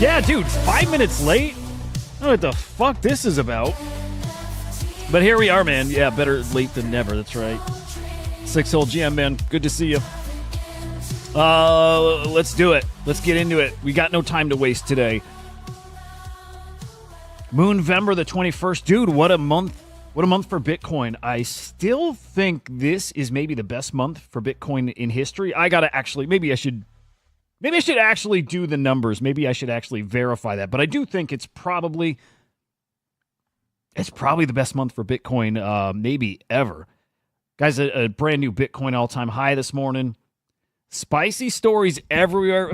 Yeah, dude, 5 minutes late? I don't know what the fuck this is about. But here we are, man. Yeah, better late than never. That's right. 6-hole GM, man. Good to see you. Let's do it. Let's get into it. We got no time to waste today. Moonvember the 21st. Dude, what a month. What a month for Bitcoin. I still think this is maybe the best month for Bitcoin in history. I gotta actually, maybe I should actually do the numbers. Maybe I should actually verify that. But I do think it's probably the best month for Bitcoin maybe ever. Guys, a brand new Bitcoin all-time high this morning. Spicy stories everywhere.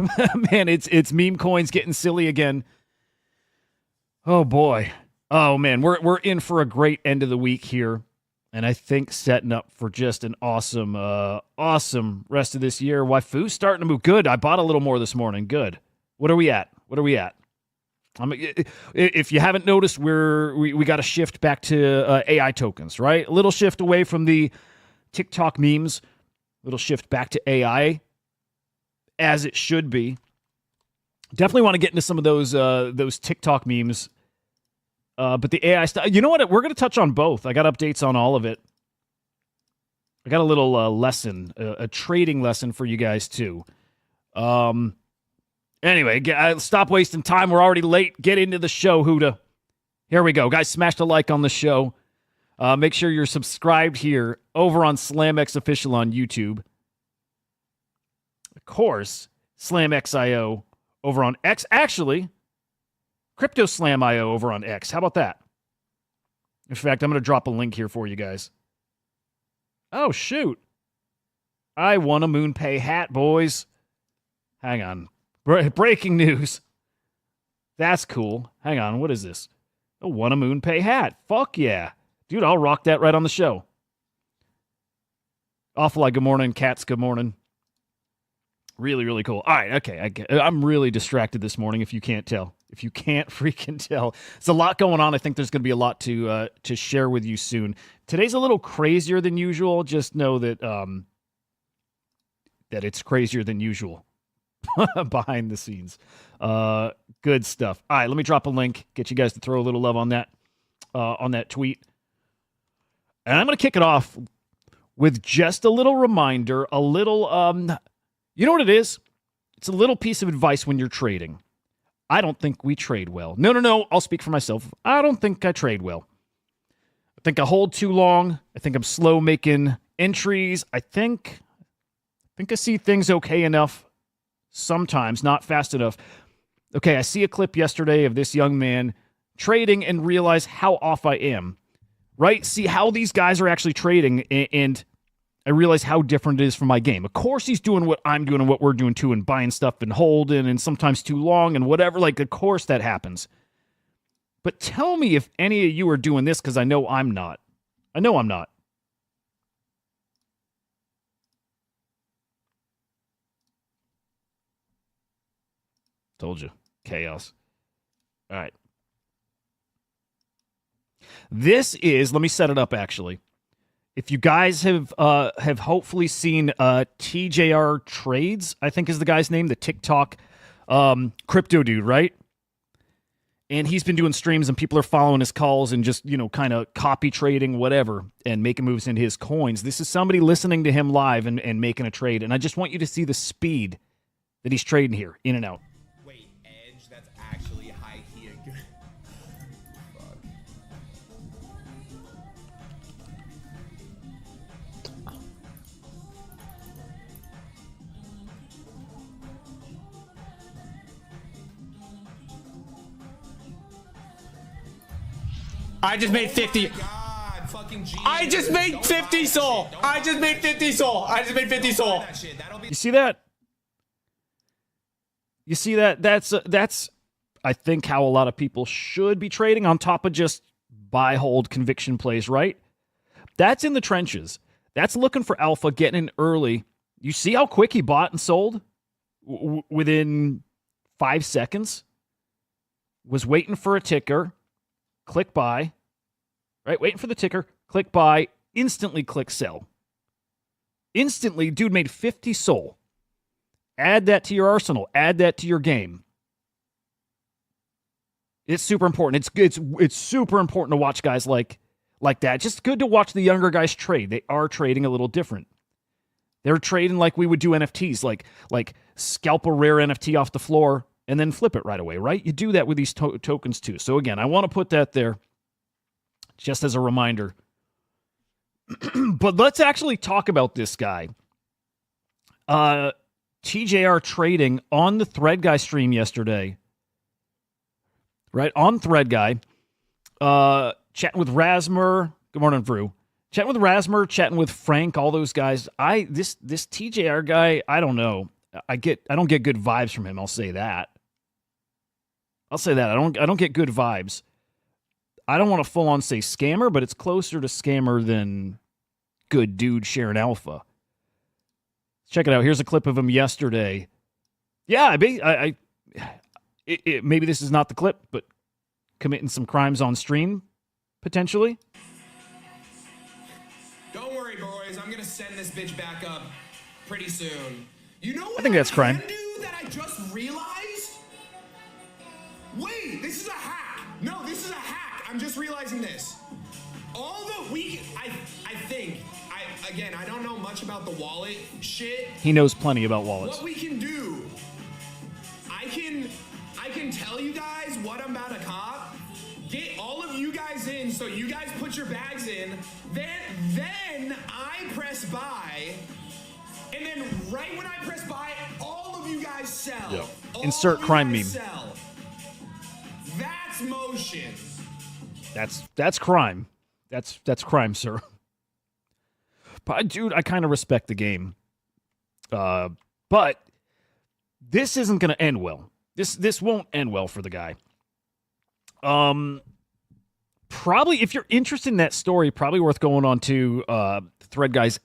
Man, it's Memecoin's getting silly again. Oh, boy. Oh, man, we're in for a great end of the week here. And I think setting up for just an awesome rest of this year. Waifu's starting to move. Good. I bought a little more this morning. Good. What are we at? If you haven't noticed, we got a shift back to AI tokens, right? A little shift away from the TikTok memes. A little shift back to AI, as it should be. Definitely want to get into some of those TikTok memes. But the AI stuff, you know what? We're going to touch on both. I got updates on all of it. I got a little lesson, a trading lesson for you guys too. Anyway, stop wasting time. We're already late. Get into the show, Hudah. Here we go. Guys, smash the like on the show. Make sure you're subscribed here over on SlamX Official on YouTube. Of course, SlamX.io over on X. Actually, CryptoSlam.io over on X. How about that? In fact, I'm going to drop a link here for you guys. Oh, shoot. I won a MoonPay hat, boys. Hang on. Breaking news. That's cool. Hang on. What is this? I won a MoonPay hat. Fuck yeah. Dude, I'll rock that right on the show. Awful Good morning. Cats, good morning. Really, really cool. All right, okay. I'm really distracted this morning, if you can't tell. If you can't freaking tell. There's a lot going on. I think there's going to be a lot to share with you soon. Today's a little crazier than usual. Just know that that it's crazier than usual behind the scenes. Good stuff. All right, let me drop a link. Get you guys to throw a little love on that tweet. And I'm going to kick it off with just a little reminder, a little, you know what it is? It's a little piece of advice when you're trading. I don't think we trade well. No. I'll speak for myself. I don't think I trade well. I think I hold too long. I think I'm slow making entries. I think I see things okay enough. Sometimes, not fast enough. Okay, I see a clip yesterday of this young man trading and realize how off I am. Right? See how these guys are actually trading, and I realize how different it is from my game. Of course, he's doing what I'm doing and what we're doing too, and buying stuff and holding, and sometimes too long and whatever. Like, of course that happens. But tell me if any of you are doing this, because I know I'm not. I know I'm not. Told you. Chaos. All right. This is, let me set it up actually. If you guys have hopefully seen TJR Trades, I think is the guy's name, the TikTok crypto dude, right? And he's been doing streams and people are following his calls and just, kind of copy trading, whatever, and making moves into his coins. This is somebody listening to him live and making a trade. And I just want you to see the speed that he's trading here, in and out. Wait, Edge? That's actually high here. Fuck. I just made 50. I just made 50 soul. I just made 50 soul. I just made 50 soul. You see that? You see that? That's I think how a lot of people should be trading, on top of just buy, hold, conviction plays, right? That's in the trenches. That's looking for alpha, getting in early. You see how quick he bought and sold within 5 seconds? Was waiting for a ticker. Click buy, right? Waiting for the ticker, click buy, instantly click sell. Instantly, dude made 50 soul. Add that to your arsenal. Add that to your game. It's super important. It's super important to watch guys like that. Just good to watch the younger guys trade. They are trading a little different. They're trading like we would do NFTs, like scalp a rare NFT off the floor and then flip it right away, right? You do that with these tokens too. So again, I want to put that there just as a reminder. But let's actually talk about this guy. TJR trading on the Thread Guy stream yesterday. Right, on Thread Guy. Chatting with Rasmer. Good morning, Vrew. Chatting with Rasmer, chatting with Frank, all those guys. This TJR guy, I don't know. I don't get good vibes from him. I'll say that. I don't get good vibes. I don't want to full on say scammer, but it's closer to scammer than good dude sharing alpha. Check it out. Here's a clip of him yesterday. Yeah, maybe this is not the clip, but committing some crimes on stream, potentially. Don't worry, boys. I'm gonna send this bitch back up pretty soon. You know what I think that's crime. that I just realized? Wait, this is a hack. No, this is a hack. I'm just realizing this. All the week, I don't know much about the wallet shit. He knows plenty about wallets. What we can do, I can tell you guys what I'm about to cop. Get all of you guys in, so you guys put your bags in. Then I press buy, and then right when I press buy, all of you guys sell. Yep. Insert crime meme. Sell. That's motion. That's crime. That's crime, sir. But dude, I kind of respect the game. But this isn't going to end well. This won't end well for the guy. Probably if you're interested in that story, probably worth going on to Thread Guy's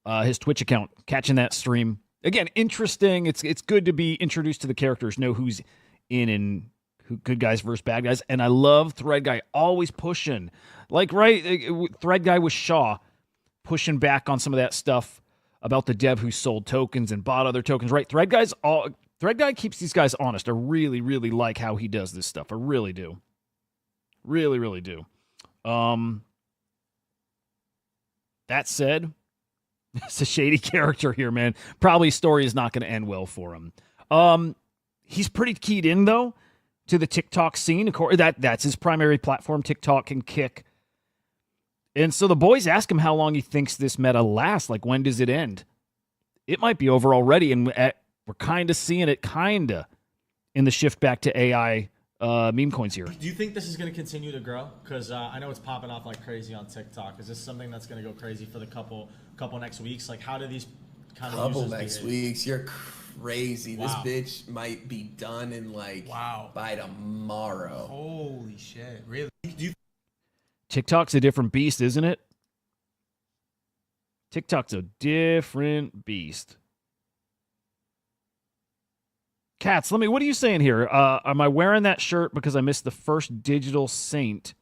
his Twitch account, catching that stream. Again, interesting. It's good to be introduced to the characters, know who's in and who good guys versus bad guys. And I love Thread Guy always pushing. Like, right, Thread Guy with Shaw pushing back on some of that stuff about the dev who sold tokens and bought other tokens, right? Thread Guy keeps these guys honest. I really, really like how he does this stuff. I really do. Really, really do. That said, it's a shady character here, man. Probably story is not going to end well for him. He's pretty keyed in, though, to the TikTok scene. Of course, that's his primary platform, TikTok and Kick. And so the boys ask him how long he thinks this meta lasts. Like, when does it end? It might be over already, and we're kind of seeing it in the shift back to AI meme coins here. Do you think this is going to continue to grow? Because I know it's popping off like crazy on TikTok. Is this something that's going to go crazy for the couple next weeks? Like, how do these kind of couple users next behave? weeks? You're crazy. Wow. This bitch might be done in like by tomorrow. Holy shit! Really? Do you TikTok's a different beast, isn't it? TikTok's a different beast. Cats, what are you saying here? Am I wearing that shirt because I missed the first digital saint?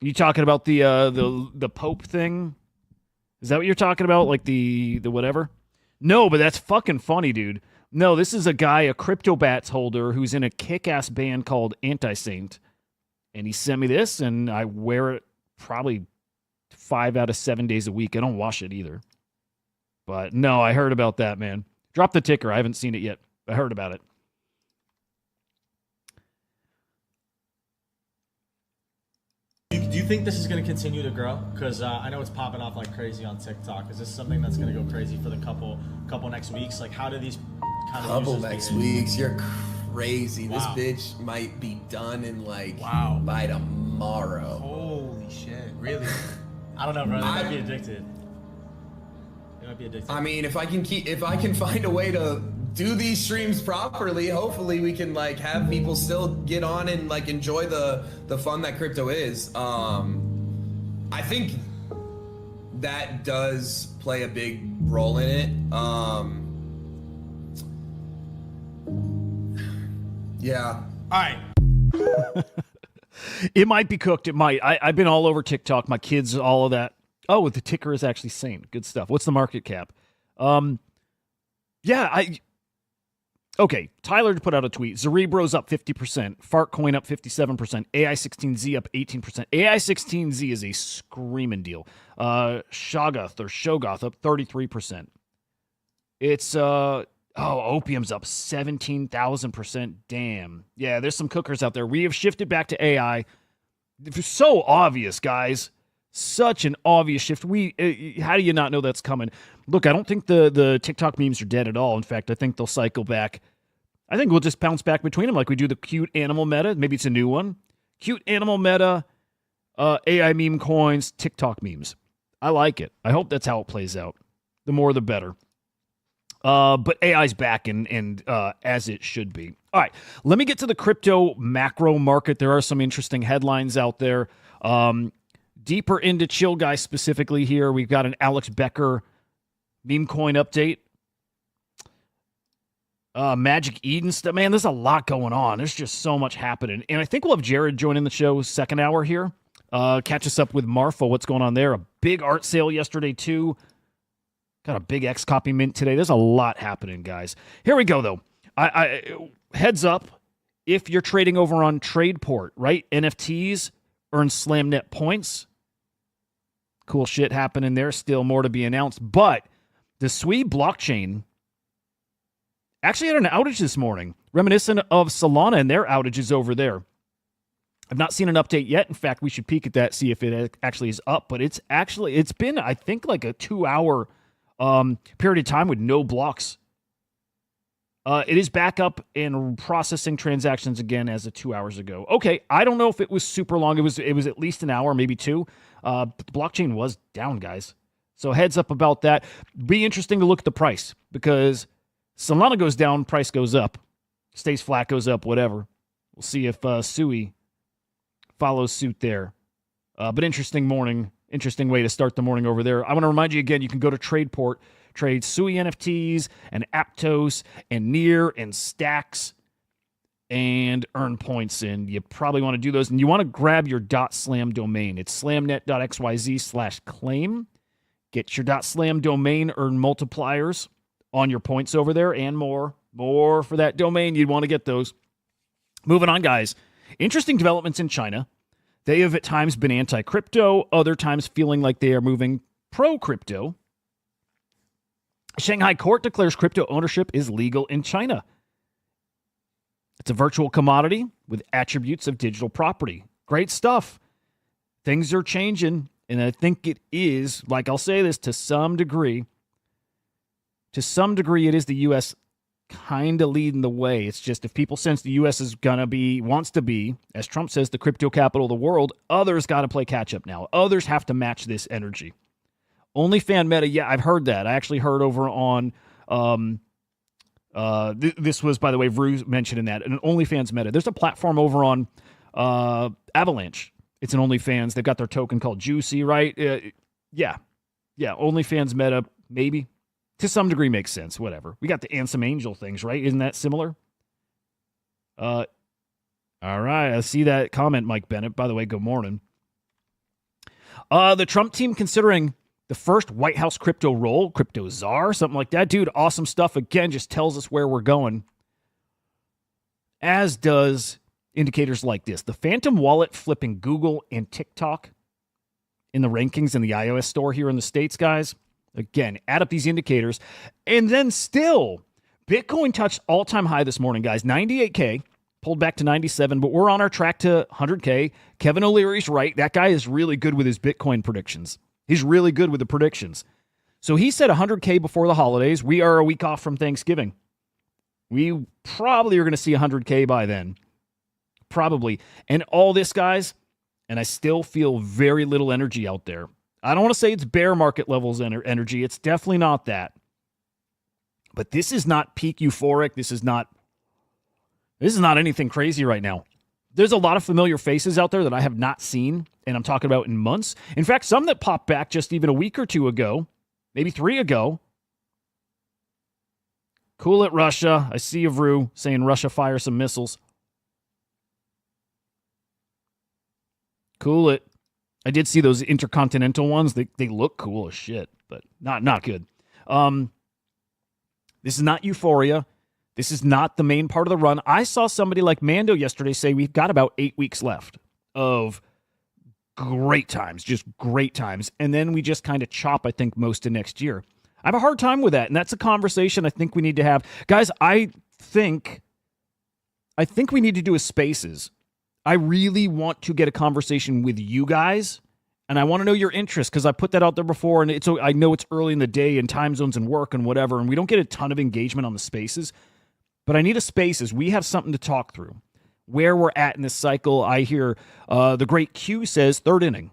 You talking about the Pope thing? Is that what you're talking about? Like the whatever? No, but that's fucking funny, dude. No, this is a guy, a CryptoBats holder who's in a kick-ass band called Anti-Saint. And he sent me this, and I wear it probably 5 out of 7 days a week. I don't wash it either. But no, I heard about that, man. Drop the ticker. I haven't seen it yet. I heard about it. Do you think this is going to continue to grow? Because I know it's popping off like crazy on TikTok. Is this something that's going to go crazy for the couple next weeks? Like, how do these kind of Couple users next behave? weeks. You're crazy. Wow. This bitch might be done in like by tomorrow. Holy shit! Really? I don't know, bro. They might be addicted. I mean, if I can find a way to do these streams properly, hopefully we can like have people still get on and like enjoy the fun that crypto is. I think that does play a big role in it. Yeah. All right. It might be cooked. It might. I've been all over TikTok. My kids, all of that. Oh, the ticker is actually sane. Good stuff. What's the market cap? Yeah, Okay, Tyler put out a tweet. Cerebro's up 50%. Fartcoin up 57%. AI16Z up 18%. AI16Z is a screaming deal. Shogoth up 33%. It's, Opium's up 17,000%. Damn. Yeah, there's some cookers out there. We have shifted back to AI. So obvious, guys. Such an obvious shift. How do you not know that's coming? Look, I don't think the TikTok memes are dead at all. In fact, I think they'll cycle back. I think we'll just bounce back between them like we do the cute animal meta. Maybe it's a new one. Cute animal meta, AI meme coins, TikTok memes. I like it. I hope that's how it plays out. The more, the better. But AI's back and as it should be. All right, let me get to the crypto macro market. There are some interesting headlines out there. Deeper into Chill Guy specifically here, we've got an Alex Becker Memecoin update. Magic Eden stuff. Man, there's a lot going on. There's just so much happening. And I think we'll have Jared join in the show second hour here. Catch us up with Marfa. What's going on there? A big art sale yesterday, too. Got a big X copy mint today. There's a lot happening, guys. Here we go, though. I heads up, if you're trading over on Tradeport, right? NFTs earn SlamNet points. Cool shit happening there. Still more to be announced. But the Sui blockchain actually had an outage this morning, reminiscent of Solana and their outages over there. I've not seen an update yet. In fact, we should peek at that, see if it actually is up. But it's been, I think, like a 2-hour period of time with no blocks. It is back up and processing transactions again as of 2 hours ago. Okay, I don't know if it was super long. It was at least an hour, maybe two. But the blockchain was down, guys. So heads up about that. Be interesting to look at the price because Solana goes down, price goes up. Stays flat, goes up, whatever. We'll see if Sui follows suit there. But interesting morning. Interesting way to start the morning over there. I want to remind you again, you can go to Tradeport, trade Sui NFTs and Aptos and Near and Stacks and earn points. And you probably want to do those. And you want to grab your .slam domain. It's slamnet.xyz/claim. Get your .slam domain, earn multipliers on your points over there and more. More for that domain. You'd want to get those. Moving on, guys. Interesting developments in China. They have at times been anti-crypto, other times feeling like they are moving pro-crypto. Shanghai court declares crypto ownership is legal in China. It's a virtual commodity with attributes of digital property. Great stuff. Things are changing, and I think it is, like I'll say this, to some degree, it is the U.S. kind of leading the way. It's just if people sense the U.S. is wants to be, as Trump says, the crypto capital of the world, others got to play catch up now. Others have to match this energy. OnlyFans meta, yeah, I've heard that. I actually heard over on, this was, by the way, Vru mentioning that, an OnlyFans meta. There's a platform over on Avalanche. It's an OnlyFans. They've got their token called Juicy, right? Yeah, OnlyFans meta, maybe. To some degree makes sense, whatever. We got the Ansem Angel things, right? Isn't that similar? All right, I see that comment, Mike Bennett. By the way, good morning. The Trump team considering the first White House crypto role, crypto czar, something like that. Dude, awesome stuff. Again, just tells us where we're going. As does indicators like this. The Phantom Wallet flipping Google and TikTok in the rankings in the iOS store here in the States, guys. Again, add up these indicators. And then still, Bitcoin touched all-time high this morning, guys. 98K, pulled back to 97, but we're on our track to 100K. Kevin O'Leary's right. That guy is really good with his Bitcoin predictions. He's really good with the predictions. So he said 100K before the holidays. We are a week off from Thanksgiving. We probably are going to see 100K by then. Probably. And all this, guys, and I still feel very little energy out there. I don't want to say it's bear market levels energy. It's definitely not that. But this is not peak euphoric. This is not anything crazy right now. There's a lot of familiar faces out there that I have not seen, and I'm talking about in months. In fact, some that popped back just even a week or two ago, maybe 3 ago. Cool it, Russia. I see Avru saying Russia fire some missiles. Cool it. I did see those intercontinental ones. They look cool as shit, but not good. This is not euphoria. This is not the main part of the run. I saw somebody like Mando yesterday say we've got about 8 weeks left of great times, just great times. And then we just kind of chop, I think, most of next year. I have a hard time with that, and that's a conversation I think we need to have. Guys, I think we need to do a Spaces. I really want to get a conversation with you guys, and I want to know your interest because I put that out there before, and I know it's early in the day and time zones and work and whatever, and we don't get a ton of engagement on the Spaces, but I need a Spaces. We have something to talk through. Where we're at in this cycle, I hear the great Q says third inning.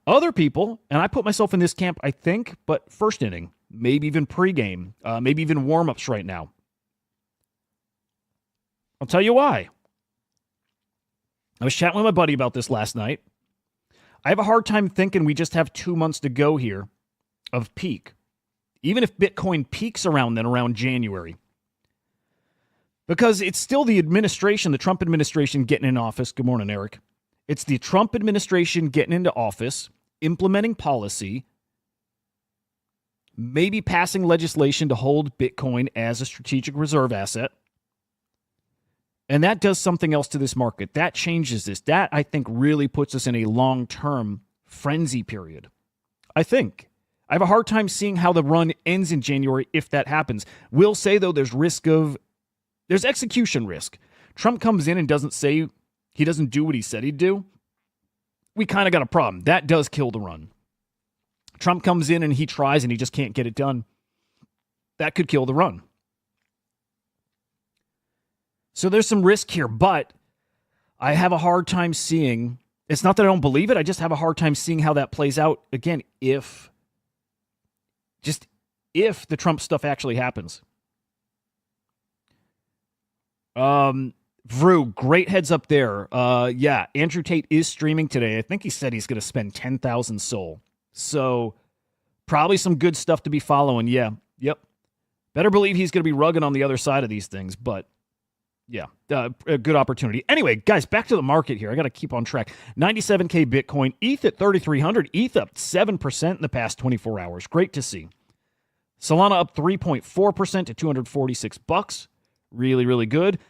Other people, and I put myself in this camp, I think, but first inning, maybe even pregame, maybe even warm-ups right now. I'll tell you why. I was chatting with my buddy about this last night. I have a hard time thinking we just have 2 months to go here of peak. Even if Bitcoin peaks around January. Because it's still the administration, the Trump administration getting in office. Good morning, Eric. It's the Trump administration getting into office, implementing policy, maybe passing legislation to hold Bitcoin as a strategic reserve asset. And that does something else to this market. That changes this. That, I think, really puts us in a long-term frenzy period. I think. I have a hard time seeing how the run ends in January if that happens. Will say, though, there's execution risk. Trump comes in and doesn't say he doesn't do what he said he'd do. We kind of got a problem. That does kill the run. Trump comes in and he tries and he just can't get it done. That could kill the run. So there's some risk here, but I have a hard time seeing, it's not that I don't believe it, I just have a hard time seeing how that plays out, again, if the Trump stuff actually happens. Vrew, great heads up there. Yeah, Andrew Tate is streaming today. I think he said he's going to spend 10,000 Sol. So probably some good stuff to be following. Yeah, yep. Better believe he's going to be rugging on the other side of these things, but yeah, a good opportunity. Anyway, guys, back to the market here. I got to keep on track. 97K Bitcoin, ETH at 3,300, ETH up 7% in the past 24 hours. Great to see. Solana up 3.4% to $246. Really, really good.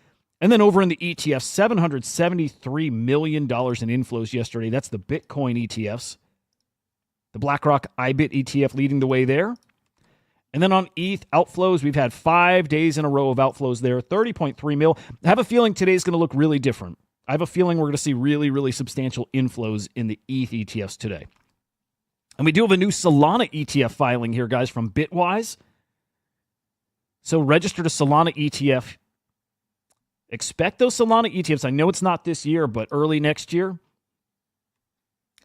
And then over in the ETF, $773 million in inflows yesterday. That's the Bitcoin ETFs. The BlackRock IBIT ETF leading the way there. And then on ETH outflows, we've had 5 days in a row of outflows there, 30.3 mil. I have a feeling today's going to look really different. I have a feeling we're going to see really, really substantial inflows in the ETH ETFs today. And we do have a new Solana ETF filing here, guys, from Bitwise. So register to Solana ETF. Expect those Solana ETFs. I know it's not this year, but early next year.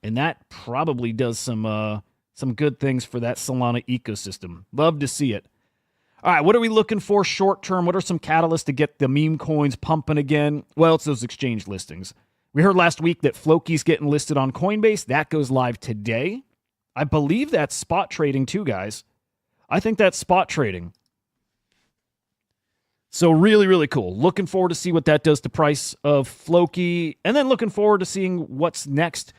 And that probably does some good things for that Solana ecosystem. Love to see it. All right, what are we looking for short term? What are some catalysts to get the meme coins pumping again? Well, it's those exchange listings. We heard last week that Floki's getting listed on Coinbase. That goes live today. I believe that's spot trading too, guys. I think that's spot trading. So really, really cool. Looking forward to see what that does to price of Floki. And then looking forward to seeing what's next.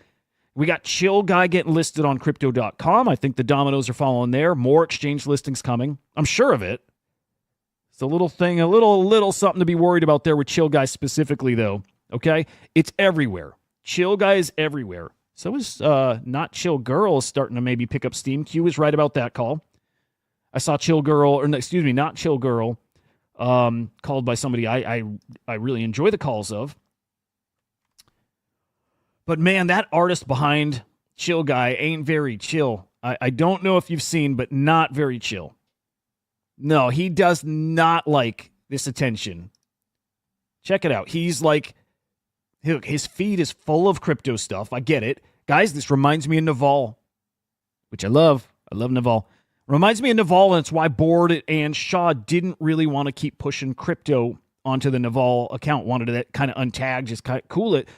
We got Chill Guy getting listed on Crypto.com. I think the dominoes are following there. More exchange listings coming. I'm sure of it. It's a little thing, a little something to be worried about there with Chill Guy specifically, though. Okay? It's everywhere. Chill Guy is everywhere. So is Not Chill Girl is starting to maybe pick up steam. Q is right about that call. I saw Chill Girl, or excuse me, Not Chill Girl, called by somebody I really enjoy the calls of. But man, that artist behind Chill Guy ain't very chill. I don't know if you've seen, but not very chill. No, he does not like this attention. Check it out. He's like, his feed is full of crypto stuff. I get it. Guys, this reminds me of Naval, which I love. I love Naval. Reminds me of Naval, and it's why Board and Shaw didn't really want to keep pushing crypto onto the Naval account. Wanted to kind of untag, just kind of cool it.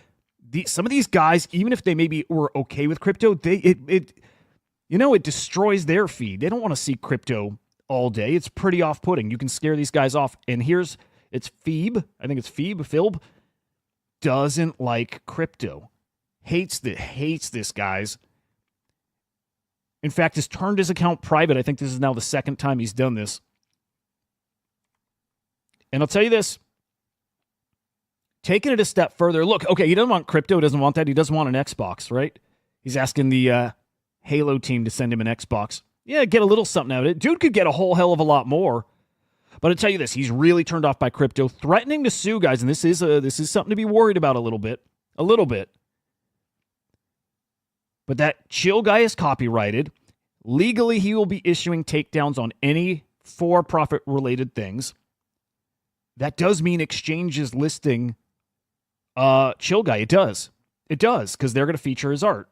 Some of these guys, even if they maybe were okay with crypto, it destroys their feed. They don't want to see crypto all day. It's pretty off-putting. You can scare these guys off. And it's Phoebe. I think it's Phoebe, Philb. Doesn't like crypto. Hates this, guys. In fact, has turned his account private. I think this is now the second time he's done this. And I'll tell you this, taking it a step further, look, okay, he doesn't want crypto, he doesn't want that, he doesn't want an Xbox, right? He's asking the Halo team to send him an Xbox. Yeah, get a little something out of it. Dude could get a whole hell of a lot more. But I'll tell you this, he's really turned off by crypto, threatening to sue guys, and this is something to be worried about a little bit. But that chill guy is copyrighted. Legally, he will be issuing takedowns on any for-profit related things. That does mean exchanges listing chill guy. It does, because they're going to feature his art.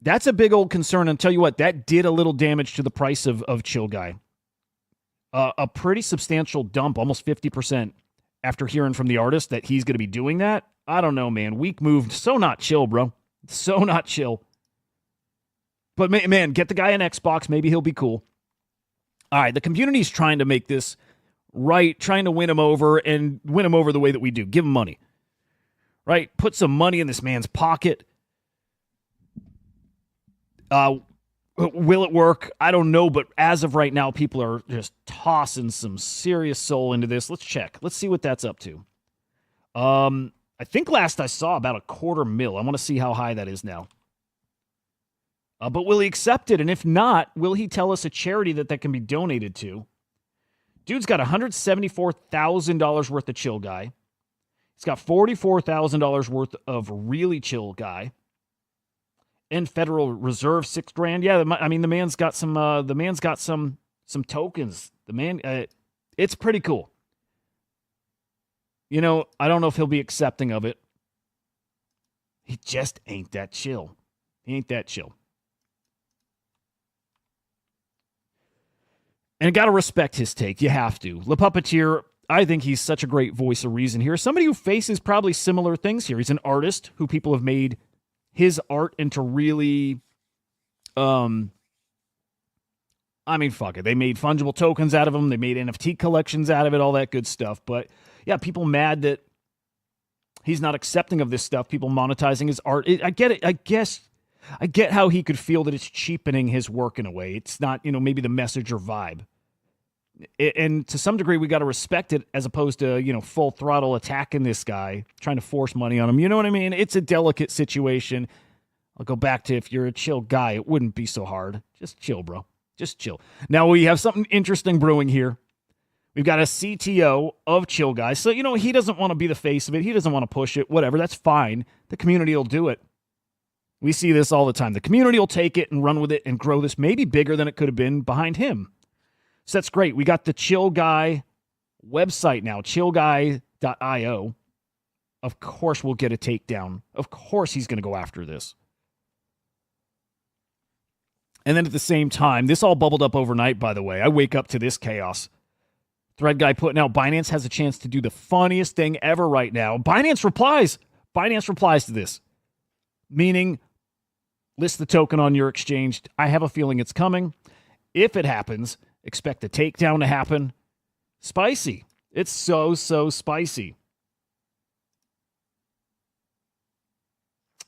That's a big old concern. And tell you what, that did a little damage to the price of chill guy. A pretty substantial dump, almost 50%, after hearing from the artist that he's going to be doing that. I don't know, man. Weak move. So not chill, bro. So not chill. But, man, get the guy an Xbox. Maybe he'll be cool. All right, the community's trying to make this right, trying to win him over and win him over the way that we do. Give him money. Right? Put some money in this man's pocket. Will it work? I don't know, but as of right now, people are just tossing some serious soul into this. Let's check. Let's see what that's up to. I think last I saw about $250,000. I want to see how high that is now. But will he accept it? And if not, will he tell us a charity that can be donated to? Dude's got $174,000 worth of chill guy. He's got $44,000 worth of really chill guy. And Federal Reserve $6,000. Yeah, I mean the man's got some. The man's got some tokens. The man, it's pretty cool. You know, I don't know if he'll be accepting of it. He just ain't that chill. He ain't that chill. And got to respect his take. You have to. Le Puppeteer, I think he's such a great voice of reason here. Somebody who faces probably similar things here. He's an artist who people have made his art into really, I mean, fuck it. They made fungible tokens out of him. They made NFT collections out of it, all that good stuff. But yeah, people mad that he's not accepting of this stuff. People monetizing his art. I get it. I guess I get how he could feel that it's cheapening his work in a way. It's not, maybe the message or vibe. And to some degree, we got to respect it as opposed to, full throttle attacking this guy, trying to force money on him. You know what I mean? It's a delicate situation. I'll go back to if you're a chill guy, it wouldn't be so hard. Just chill, bro. Just chill. Now, we have something interesting brewing here. We've got a CTO of Chill Guy. So, he doesn't want to be the face of it. He doesn't want to push it. Whatever. That's fine. The community will do it. We see this all the time. The community will take it and run with it and grow this maybe bigger than it could have been behind him. So that's great. We got the Chill Guy website now, chillguy.io. Of course we'll get a takedown. Of course he's going to go after this. And then at the same time, this all bubbled up overnight, by the way. I wake up to this chaos. Thread guy putting out, Binance has a chance to do the funniest thing ever right now. Binance replies to this. Meaning, list the token on your exchange. I have a feeling it's coming. If it happens, expect a takedown to happen. Spicy. It's so spicy.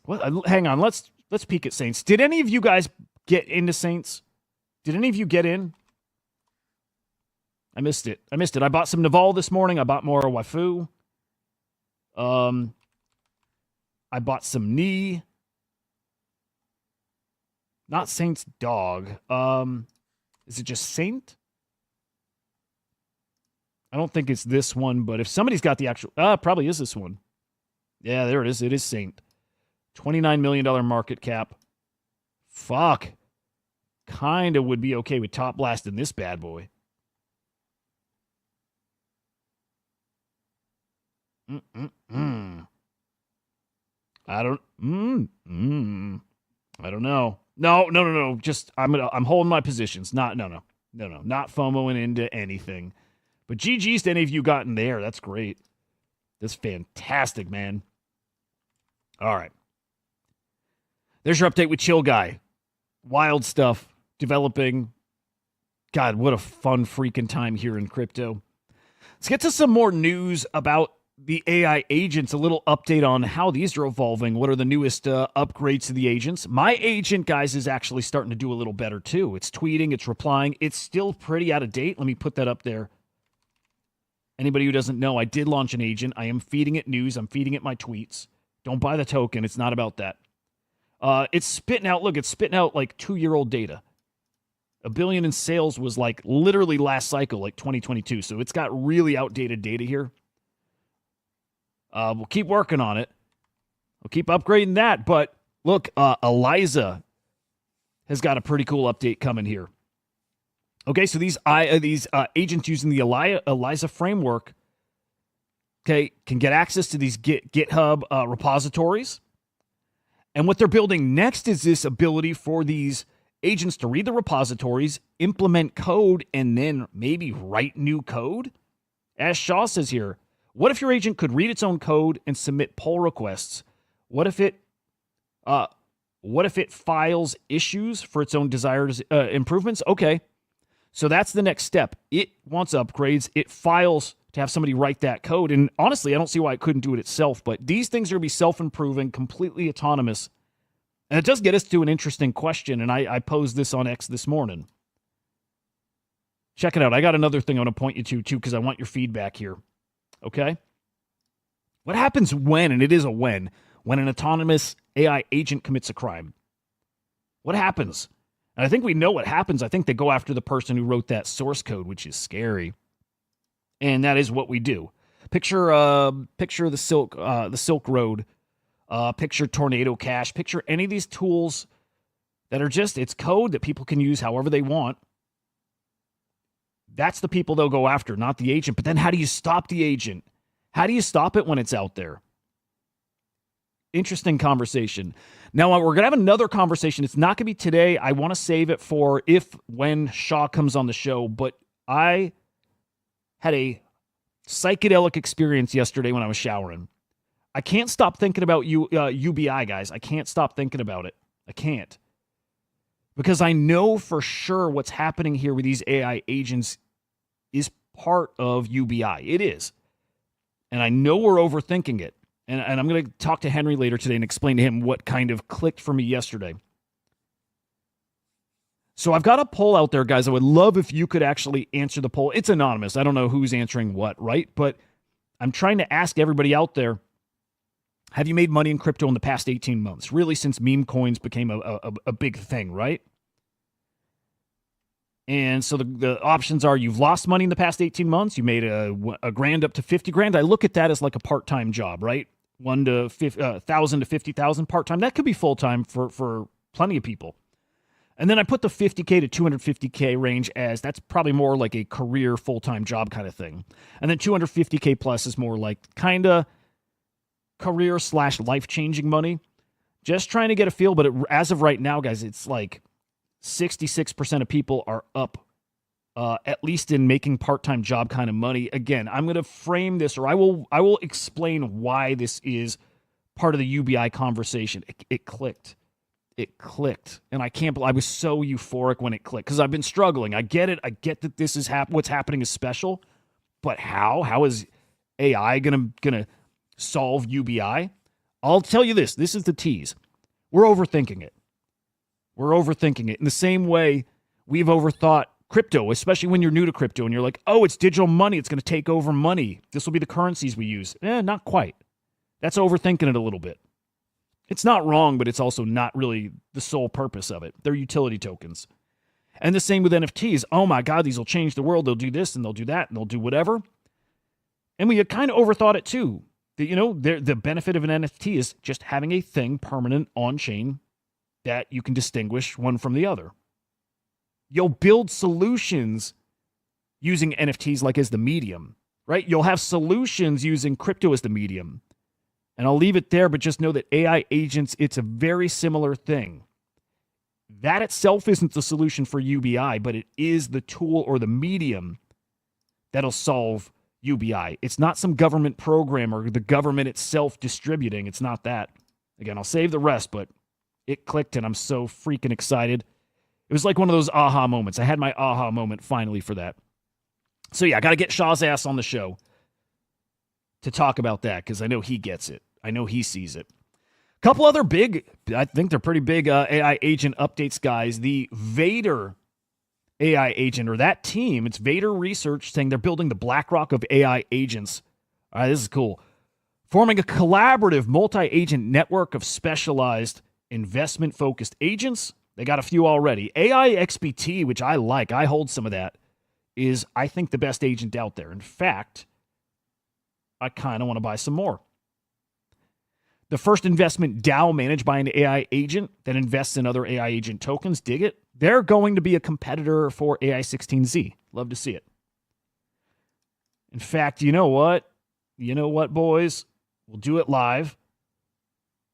Well, hang on. Let's peek at Saints. Did any of you guys get into Saints? Did any of you get in? I missed it. I bought some Naval this morning. I bought more Waifu. I bought some Knee. Not Saint's dog. Is it just Saint? I don't think it's this one, but if somebody's got the actual... probably is this one. Yeah, there it is. It is Saint. $29 million market cap. Fuck. Kinda would be okay with top blasting this bad boy. I don't know. No. Just I'm holding my positions. No. Not FOMOing into anything. But GG's to any of you got in there. That's great. That's fantastic, man. All right. There's your update with Chill Guy. Wild stuff developing. God, what a fun freaking time here in crypto. Let's get to some more news about the AI agents, a little update on how these are evolving. What are the newest upgrades to the agents? My agent, guys, is actually starting to do a little better too. It's tweeting, it's replying. It's still pretty out of date. Let me put that up there. Anybody who doesn't know, I did launch an agent. I am feeding it news. I'm feeding it my tweets. Don't buy the token. It's not about that. It's spitting out, look, it's spitting out like 2-year-old data. $1 billion in sales was like literally last cycle, like 2022. So it's got really outdated data here. We'll keep working on it. We'll keep upgrading that. But look, Eliza has got a pretty cool update coming here. Okay, so these agents using the Eliza framework, okay, can get access to these GitHub repositories. And what they're building next is this ability for these agents to read the repositories, implement code, and then maybe write new code. As Shaw says here, what if your agent could read its own code and submit pull requests? What if it files issues for its own desired improvements? Okay, so that's the next step. It wants upgrades. It files to have somebody write that code. And honestly, I don't see why it couldn't do it itself. But these things are going to be self-improving, completely autonomous. And it does get us to an interesting question. And I posed this on X this morning. Check it out. I got another thing I want to point you to, too, because I want your feedback here. Okay? What happens when, and it is a when an autonomous AI agent commits a crime? What happens? And I think we know what happens. I think they go after the person who wrote that source code, which is scary. And that is what we do. Picture the Silk Road. Picture Tornado Cash. Picture any of these tools that are just, it's code that people can use however they want. That's the people they'll go after, not the agent. But then how do you stop the agent? How do you stop it when it's out there? Interesting conversation. Now, we're going to have another conversation. It's not going to be today. I want to save it for when Shaw comes on the show. But I had a psychedelic experience yesterday when I was showering. I can't stop thinking about UBI, guys. I can't stop thinking about it. I can't. Because I know for sure what's happening here with these AI agents is part of UBI. It is. And I know we're overthinking it. And I'm going to talk to Henry later today and explain to him what kind of clicked for me yesterday. So I've got a poll out there, guys. I would love if you could actually answer the poll. It's anonymous. I don't know who's answering what, right? But I'm trying to ask everybody out there, have you made money in crypto in the past 18 months? Really, since meme coins became a big thing, right? And so the options are you've lost money in the past 18 months. You made a grand up to 50 grand. I look at that as like a part-time job, right? 1,000 to 50,000 part-time. That could be full-time for plenty of people. And then I put the 50K to 250K range as that's probably more like a career full-time job kind of thing. And then 250K plus is more like kind of career / life-changing money. Just trying to get a feel, but as of right now, guys, it's like 66% of people are up, at least in making part-time job kind of money. Again, I'm going to frame this, or I will explain why this is part of the UBI conversation. It clicked. It clicked. And I was so euphoric when it clicked, because I've been struggling. I get it. I get that this is what's happening is special, but how? How is AI gonna solve UBI? I'll tell you this. This is the tease. We're overthinking it. We're overthinking it. In the same way we've overthought crypto, especially when you're new to crypto and you're like, oh, it's digital money. It's going to take over money. This will be the currencies we use. Not quite. That's overthinking it a little bit. It's not wrong, but it's also not really the sole purpose of it. They're utility tokens. And the same with NFTs. Oh my God, these will change the world. They'll do this and they'll do that and they'll do whatever. And we had kind of overthought it too. The benefit of an NFT is just having a thing permanent on chain that you can distinguish one from the other. You'll build solutions using NFTs like as the medium, right? You'll have solutions using crypto as the medium. And I'll leave it there, but just know that AI agents, it's a very similar thing. That itself isn't the solution for UBI, but it is the tool or the medium that'll solve UBI. It's not some government program or the government itself distributing. It's not that. Again, I'll save the rest, but it clicked and I'm so freaking excited. It was like one of those aha moments. I had my aha moment finally for that. So yeah, I got to get Shaw's ass on the show. to talk about that because I know he gets it. I know he sees it. A couple other big, I think they're pretty big AI agent updates, guys. The Vader AI agent, or that team, it's Vader Research, saying they're building the BlackRock of AI agents. All right, this is cool. Forming a collaborative multi-agent network of specialized investment-focused agents. They got a few already. AI XBT, which I like, I hold some of that, is, I think, the best agent out there. In fact, I kind of want to buy some more. The first investment DAO managed by an AI agent that invests in other AI agent tokens. Dig it. They're going to be a competitor for AI16Z. Love to see it. In fact, you know what? You know what, boys? We'll do it live.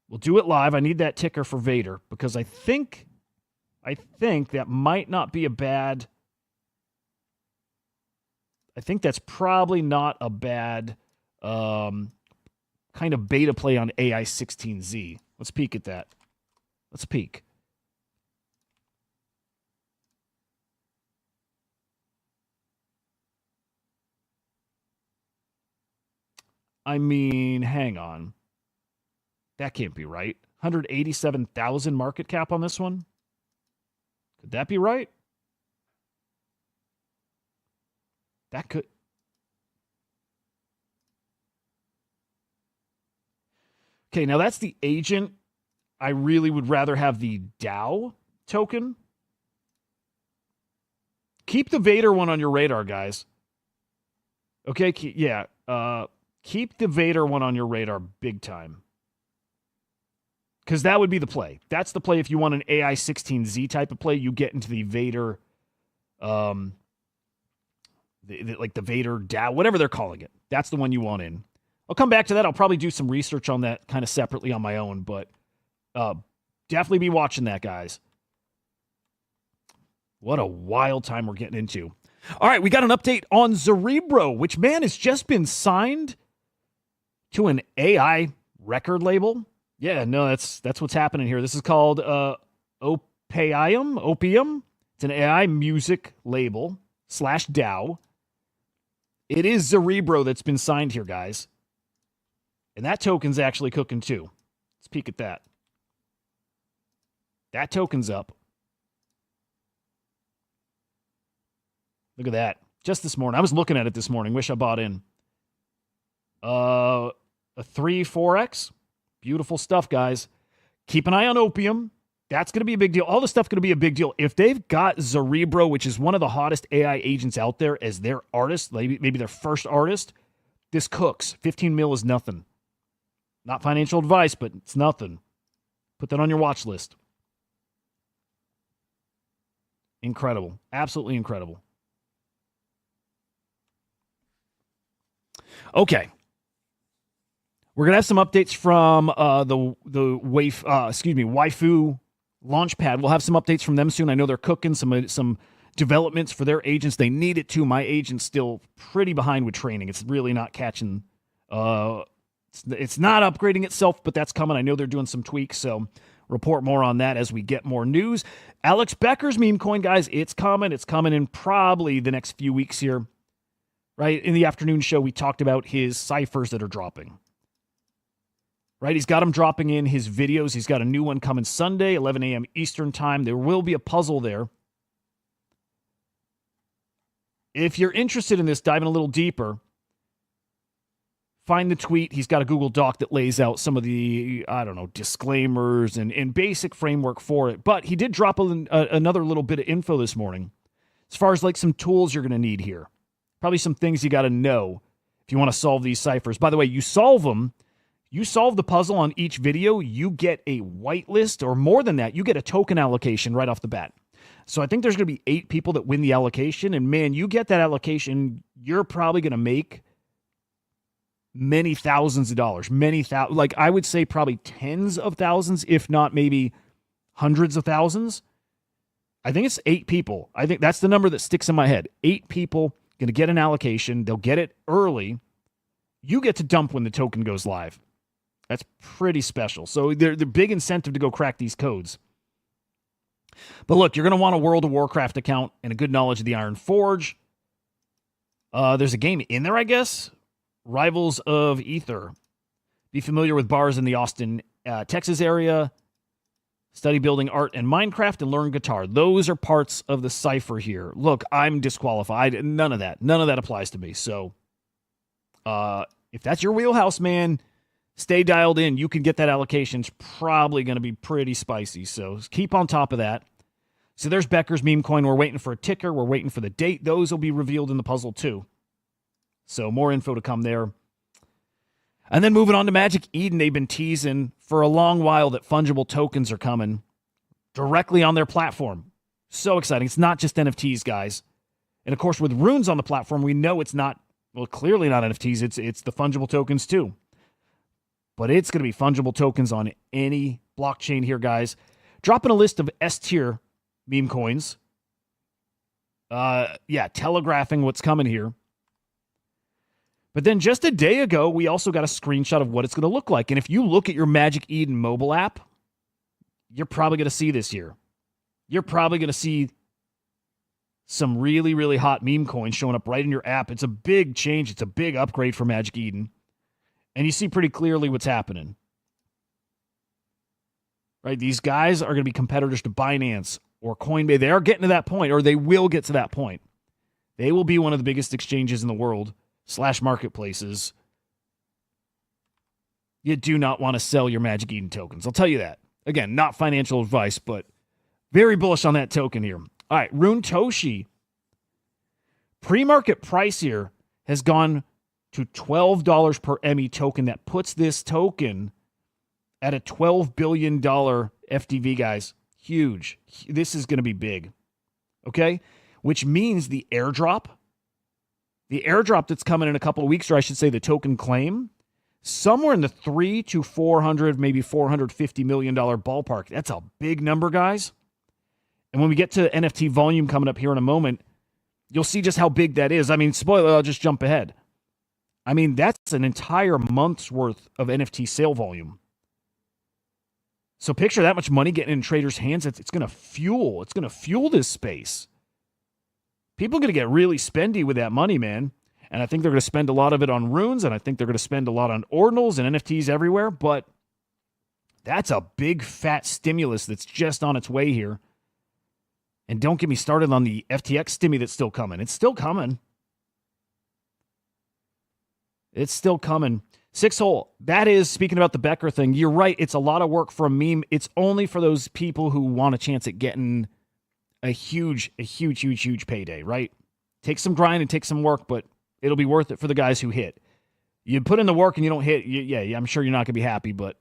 We'll do it live. I need that ticker for Vader because I think that might not be a bad. I think that's probably not a bad kind of beta play on AI16Z. Let's peek at that. Let's peek. I mean, hang on. That can't be right. 187,000 market cap on this one? Could that be right? That could. Okay, now that's the agent. I really would rather have the DAO token. Keep the Vader one on your radar, guys. Okay, yeah. Keep the Vader one on your radar big time. Because that would be the play. That's the play if you want an AI16Z type of play. You get into the Vader, like the Vader DAO, whatever they're calling it. That's the one you want in. I'll come back to that. I'll probably do some research on that kind of separately on my own, but definitely be watching that, guys. What a wild time we're getting into. All right, we got an update on Cerebro, which, man, has just been signed to an AI record label. Yeah, no, that's what's happening here. This is called Opium. It's an AI music label / DAO. It is Cerebro that's been signed here, guys. And that token's actually cooking too. Let's peek at that. That token's up. Look at that. Just this morning. I was looking at it this morning. Wish I bought in. A 3-4x. Beautiful stuff, guys. Keep an eye on Opium. That's going to be a big deal. All this stuff going to be a big deal. If they've got Cerebro, which is one of the hottest AI agents out there, as their artist, maybe their first artist, this cooks. 15 mil is nothing. Not financial advice, but it's nothing. Put that on your watch list. Incredible. Absolutely incredible. Okay. We're gonna have some updates from the Waifu Launchpad. We'll have some updates from them soon. I know they're cooking some developments for their agents. They need it too. My agent's still pretty behind with training. It's really not catching. It's not upgrading itself, but that's coming. I know they're doing some tweaks, so report more on that as we get more news. Alex Becker's Memecoin, guys, it's coming. It's coming in probably the next few weeks here. Right? In the afternoon show, we talked about his ciphers that are dropping. Right? He's got them dropping in his videos. He's got a new one coming Sunday, 11 a.m. Eastern time. There will be a puzzle there. If you're interested in this, diving a little deeper, find the tweet. He's got a Google Doc that lays out some of the, disclaimers and basic framework for it. But he did drop another little bit of info this morning as far as like some tools you're going to need here. Probably some things you got to know if you want to solve these ciphers. By the way, you solve them. You solve the puzzle on each video, you get a whitelist, or more than that, you get a token allocation right off the bat. So I think there's going to be 8 people that win the allocation, and man, you get that allocation, you're probably going to make many thousands of dollars. I would say probably tens of thousands, if not maybe hundreds of thousands. I think it's 8 people. I think that's the number that sticks in my head. 8 people going to get an allocation. They'll get it early. You get to dump when the token goes live. That's pretty special. So they're big incentive to go crack these codes. But look, you're going to want a World of Warcraft account and a good knowledge of the Iron Forge. There's a game in there, I guess. Rivals of Ether. Be familiar with bars in the Austin, Texas area. Study building art and Minecraft and learn guitar. Those are parts of the cipher here. Look, I'm disqualified. None of that applies to me. So if that's your wheelhouse, man, stay dialed in. You can get that allocation. It's probably going to be pretty spicy. So keep on top of that. So there's Becker's Memecoin. We're waiting for a ticker. We're waiting for the date. Those will be revealed in the puzzle too. So more info to come there. And then moving on to Magic Eden, they've been teasing for a long while that fungible tokens are coming directly on their platform. So exciting. It's not just NFTs, guys. And of course, with runes on the platform, we know it's not, well, clearly not NFTs. It's the fungible tokens too. But it's going to be fungible tokens on any blockchain here, guys. Dropping a list of S-tier meme coins. Telegraphing what's coming here. But then just a day ago, we also got a screenshot of what it's going to look like. And if you look at your Magic Eden mobile app, you're probably going to see this here. You're probably going to see some really, really hot meme coins showing up right in your app. It's a big change. It's a big upgrade for Magic Eden. And you see pretty clearly what's happening. Right? These guys are going to be competitors to Binance or Coinbase. They are getting to that point, or they will get to that point. They will be one of the biggest exchanges in the world. / marketplaces. You do not want to sell your Magic Eden tokens. I'll tell you that. Again, not financial advice, but very bullish on that token here. All right, Rune Toshi. Pre-market price here has gone to $12 per ME token. That puts this token at a $12 billion FDV, guys. Huge. This is going to be big. Okay? Which means the airdrop that's coming in a couple of weeks, or I should say the token claim, somewhere in the $300 to $400, maybe $450 million ballpark. That's a big number, guys. And when we get to NFT volume coming up here in a moment, you'll see just how big that is. I mean, spoiler, I'll just jump ahead. I mean, that's an entire month's worth of NFT sale volume. So picture that much money getting in traders' hands. It's going to fuel this space. People are going to get really spendy with that money, man. And I think they're going to spend a lot of it on runes, and I think they're going to spend a lot on ordinals and NFTs everywhere. But that's a big, fat stimulus that's just on its way here. And don't get me started on the FTX stimmy that's still coming. It's still coming. It's still coming. 6hole, that is, speaking about the Becker thing, you're right. It's a lot of work for a meme. It's only for those people who want a chance at getting a huge payday, right? Take some grind and take some work, but it'll be worth it for the guys who hit. You put in the work and you don't hit, I'm sure you're not going to be happy, but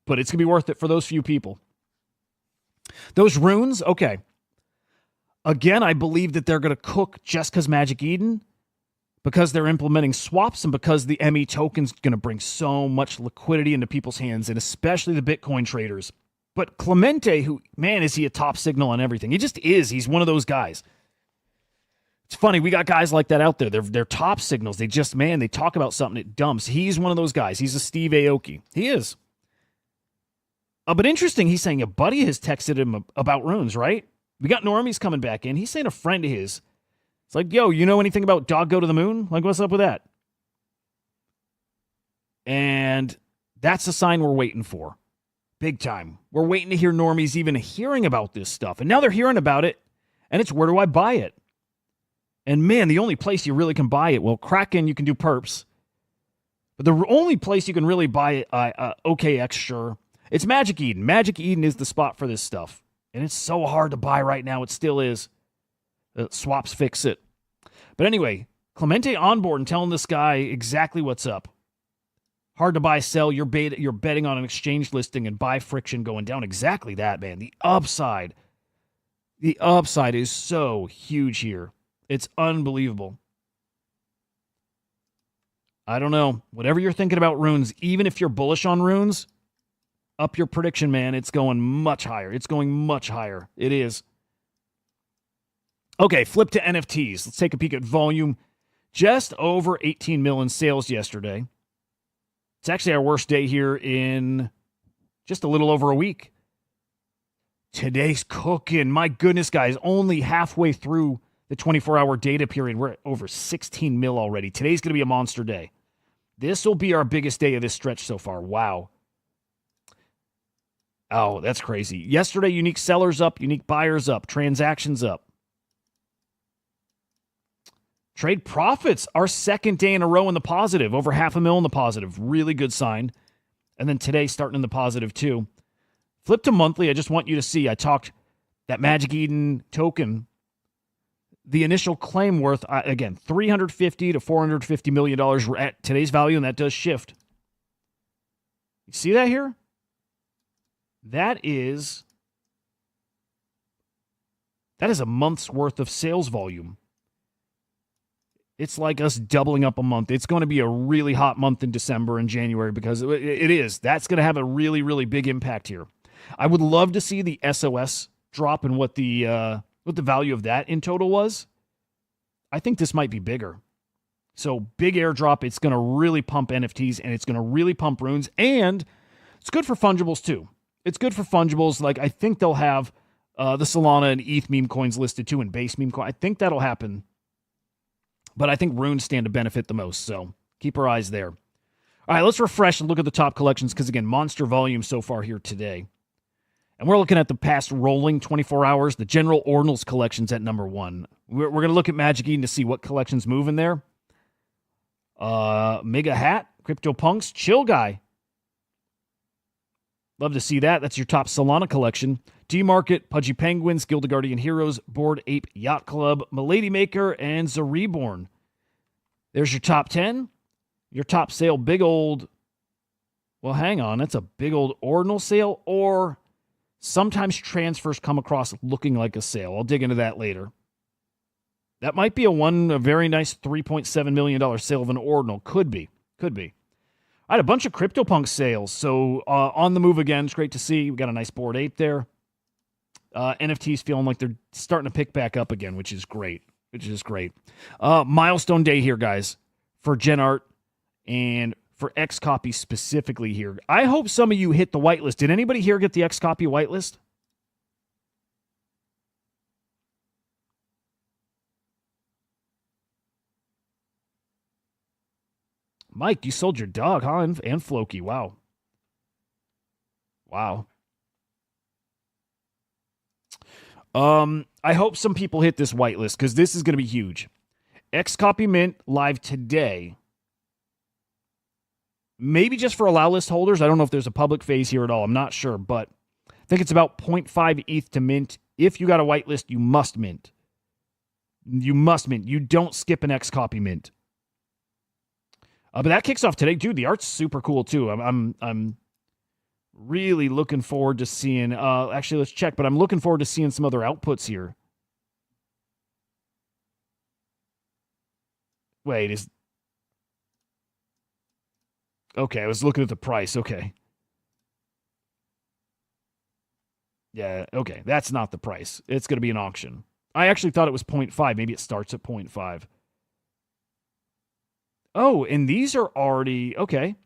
it's going to be worth it for those few people. Those runes, okay. Again, I believe that they're going to cook just because Magic Eden, because they're implementing swaps and because the ME token's going to bring so much liquidity into people's hands, and especially the Bitcoin traders. But Clemente, who, man, is he a top signal on everything? He just is. He's one of those guys. It's funny. We got guys like that out there. They're top signals. They just, man, they talk about something, it dumps. He's one of those guys. He's a Steve Aoki. He is. But interesting, he's saying a buddy has texted him about runes, right? We got normies coming back in. He's saying a friend of his. It's like, yo, you know anything about Dog Go to the Moon? Like, what's up with that? And that's a sign we're waiting for. Big time. We're waiting to hear normies even hearing about this stuff. And now they're hearing about it, and it's, where do I buy it? And man, the only place you really can buy it, well, Kraken, you can do perps. But the only place you can really buy it, OKX, sure, it's Magic Eden. Magic Eden is the spot for this stuff. And it's so hard to buy right now. It still is. Swaps fix it. But anyway, Clemente on board and telling this guy exactly what's up. Hard to buy, sell. You're betting on an exchange listing and buy friction going down. Exactly that, man. The upside is so huge here. It's unbelievable. I don't know. Whatever you're thinking about runes, even if you're bullish on runes, up your prediction, man. It's going much higher. It's going much higher. It is. Okay, flip to NFTs. Let's take a peek at volume. Just over 18 million sales yesterday. It's actually our worst day here in just a little over a week. Today's cooking. My goodness, guys, only halfway through the 24-hour data period, we're at over 16 mil already. Today's going to be a monster day. This will be our biggest day of this stretch so far. Wow. Oh, that's crazy. Yesterday, unique sellers up, unique buyers up, transactions up. Trade profits, our second day in a row in the positive, over 500,000 in the positive. Really good sign. And then today, starting in the positive too. Flip to monthly. I just want you to see. I talked that Magic Eden token. The initial claim worth, again, $350 to $450 million at today's value, and that does shift. You see that here? That is a month's worth of sales volume. It's like us doubling up a month. It's going to be a really hot month in December and January because it is. That's going to have a really, really big impact here. I would love to see the SOS drop and what the value of that in total was. I think this might be bigger. So big airdrop. It's going to really pump NFTs and it's going to really pump runes. And it's good for fungibles too. It's good for fungibles. Like I think they'll have the Solana and ETH meme coins listed too and base meme coin. I think that'll happen. But I think runes stand to benefit the most, so keep our eyes there. All right, let's refresh and look at the top collections because, again, monster volume so far here today. And we're looking at the past rolling 24 hours. The general ordinals collection's at number 1. We're going to look at Magic Eden to see what collections move in there. Mega Hat, CryptoPunks, Chill Guy. Love to see that. That's your top Solana collection. D-Market, Pudgy Penguins, Gilded Guardian Heroes, Bored Ape Yacht Club, Milady Maker, and The Reborn. There's your top 10. Your top sale, big old... Well, hang on. That's a big old ordinal sale, or sometimes transfers come across looking like a sale. I'll dig into that later. That might be a very nice $3.7 million sale of an ordinal. Could be. I had a bunch of CryptoPunk sales, so on the move again. It's great to see. We got a nice Bored Ape there. NFTs feeling like they're starting to pick back up again, which is great. Milestone day here, guys, for Gen Art and for X-Copy specifically here. I hope some of you hit the whitelist. Did anybody here get the X-Copy whitelist? Mike, you sold your dog, huh? And Floki. Wow. I hope some people hit this whitelist because this is going to be huge. X-Copy Mint live today. Maybe just for allow list holders. I don't know if there's a public phase here at all. I'm not sure, but I think it's about 0.5 ETH to mint. If you got a whitelist, you must mint. You don't skip an X-Copy mint. But that kicks off today, dude. The art's super cool too. I'm really looking forward to seeing. Actually, let's check. But I'm looking forward to seeing some other outputs here. Wait, okay? I was looking at the price. Okay. Yeah. Okay, that's not the price. It's going to be an auction. I actually thought it was 0.5. Maybe it starts at 0.5. Oh, and these are already, okay.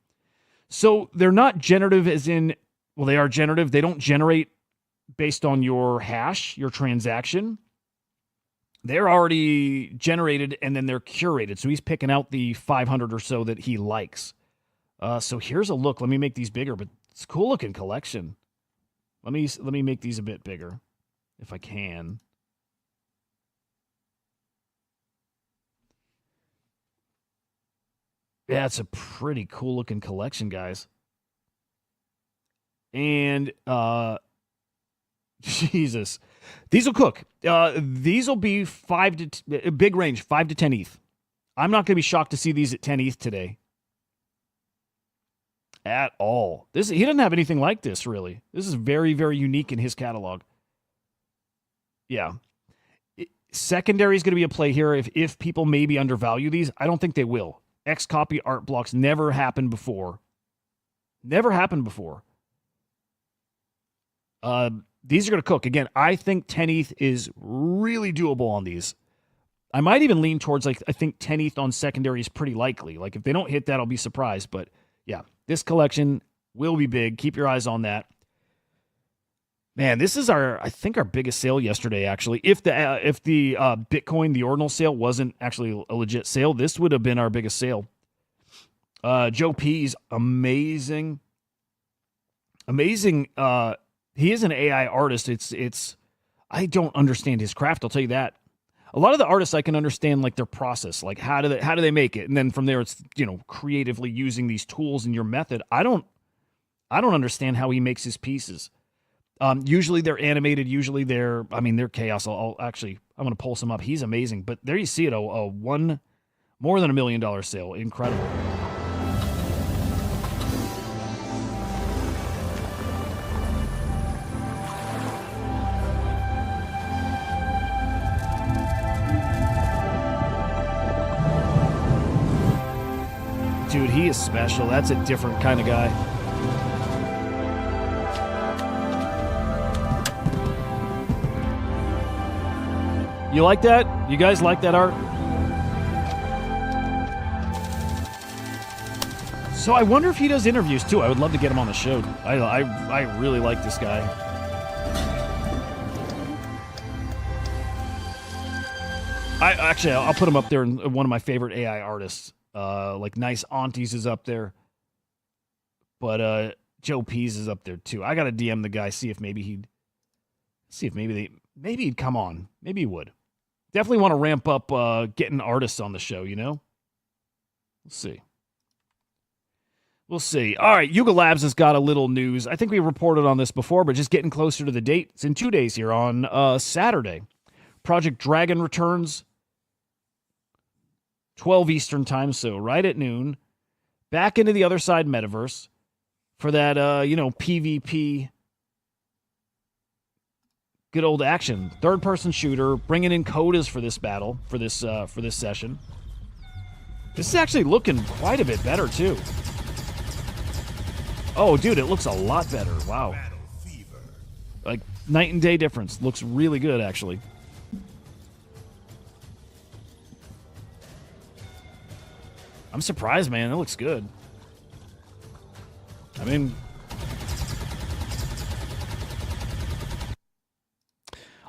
So they're not generative as in, well, they are generative. They don't generate based on your hash, your transaction. They're already generated and then they're curated. So he's picking out the 500 or so that he likes. So here's a look. Let me make these bigger, but it's a cool looking collection. Let me make these a bit bigger if I can. Yeah, it's a pretty cool looking collection, guys. And Jesus, these will cook. These will be big range, 5 to 10 ETH. I'm not going to be shocked to see these at 10 ETH today. At all. He doesn't have anything like this, really. This is very, very unique in his catalog. Yeah. Secondary is going to be a play here. If people maybe undervalue these, I don't think they will. X-Copy art blocks never happened before. These are going to cook. Again, I think 10 ETH is really doable on these. I might even lean towards, I think 10 ETH on secondary is pretty likely. If they don't hit that, I'll be surprised. But yeah, this collection will be big. Keep your eyes on that. Man, this is I think our biggest sale yesterday. Actually, if the Bitcoin, the ordinal sale, wasn't actually a legit sale, this would have been our biggest sale. Joe P's amazing. He is an AI artist. It's I don't understand his craft. I'll tell you that. A lot of the artists I can understand like their process, like how do they make it, and then from there it's creatively using these tools in your method. I don't understand how he makes his pieces. Usually they're animated. Usually they're chaos. I'm going to pull some up. He's amazing. But there you see it, more than $1 million sale. Incredible. Dude, he is special. That's a different kind of guy. You like that? You guys like that art? So I wonder if he does interviews too. I would love to get him on the show. I really like this guy. I'll put him up there in one of my favorite AI artists. Like Nice Aunties is up there. But Joe P's is up there too. I gotta DM the guy, see if maybe he'd come on. Maybe he would. Definitely want to ramp up getting artists on the show, Let's see. We'll see. All right, Yuga Labs has got a little news. I think we reported on this before, but just getting closer to the date. It's in 2 days here on Saturday. Project Dragon returns 12 Eastern time, so right at noon. Back into the other side metaverse for that, PvP. Good old action. Third-person shooter, bringing in codas for this battle, for this session. This is actually looking quite a bit better, too. Oh, dude, it looks a lot better. Wow. Like, night and day difference. Looks really good, actually. I'm surprised, man. That looks good. I mean,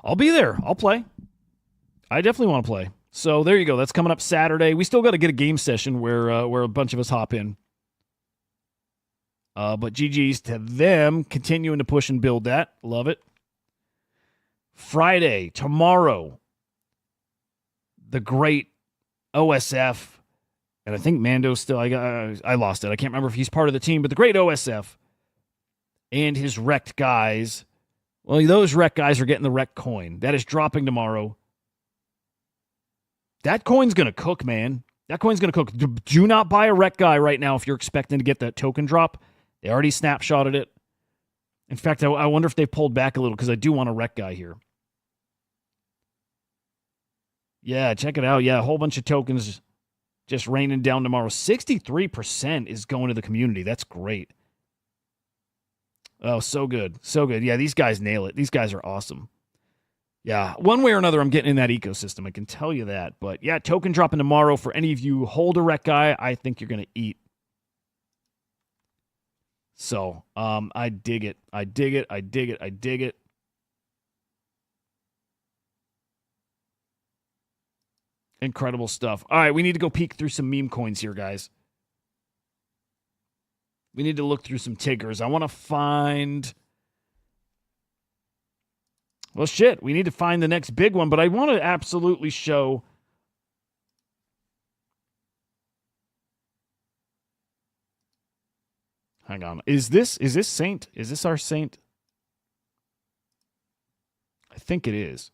I'll be there. I'll play. I definitely want to play. So there you go. That's coming up Saturday. We still got to get a game session where a bunch of us hop in. But GG's to them, continuing to push and build that. Love it. Friday, tomorrow, the great OSF, and I think Mando's still, I lost it. I can't remember if he's part of the team, but the great OSF and his wrecked guys. Well, those wrecked guys are getting the wrecked coin. That is dropping tomorrow. That coin's going to cook, man. That coin's going to cook. Do not buy a wrecked guy right now if you're expecting to get that token drop. They already snapshotted it. In fact, I wonder if they pulled back a little because I do want a wrecked guy here. Yeah, check it out. Yeah, a whole bunch of tokens just raining down tomorrow. 63% is going to the community. That's great. Oh, so good. So good. Yeah, these guys nail it. These guys are awesome. Yeah, one way or another, I'm getting in that ecosystem. I can tell you that. But yeah, token dropping tomorrow. For any of you who hold a wreck guy, I think you're going to eat. So, I dig it. I dig it. I dig it. I dig it. Incredible stuff. All right, we need to go peek through some meme coins here, guys. We need to look through some Tiggers. I want to find... Well, shit, we need to find the next big one, but I want to absolutely show... Hang on. Is this Saint? Is this our Saint? I think it is.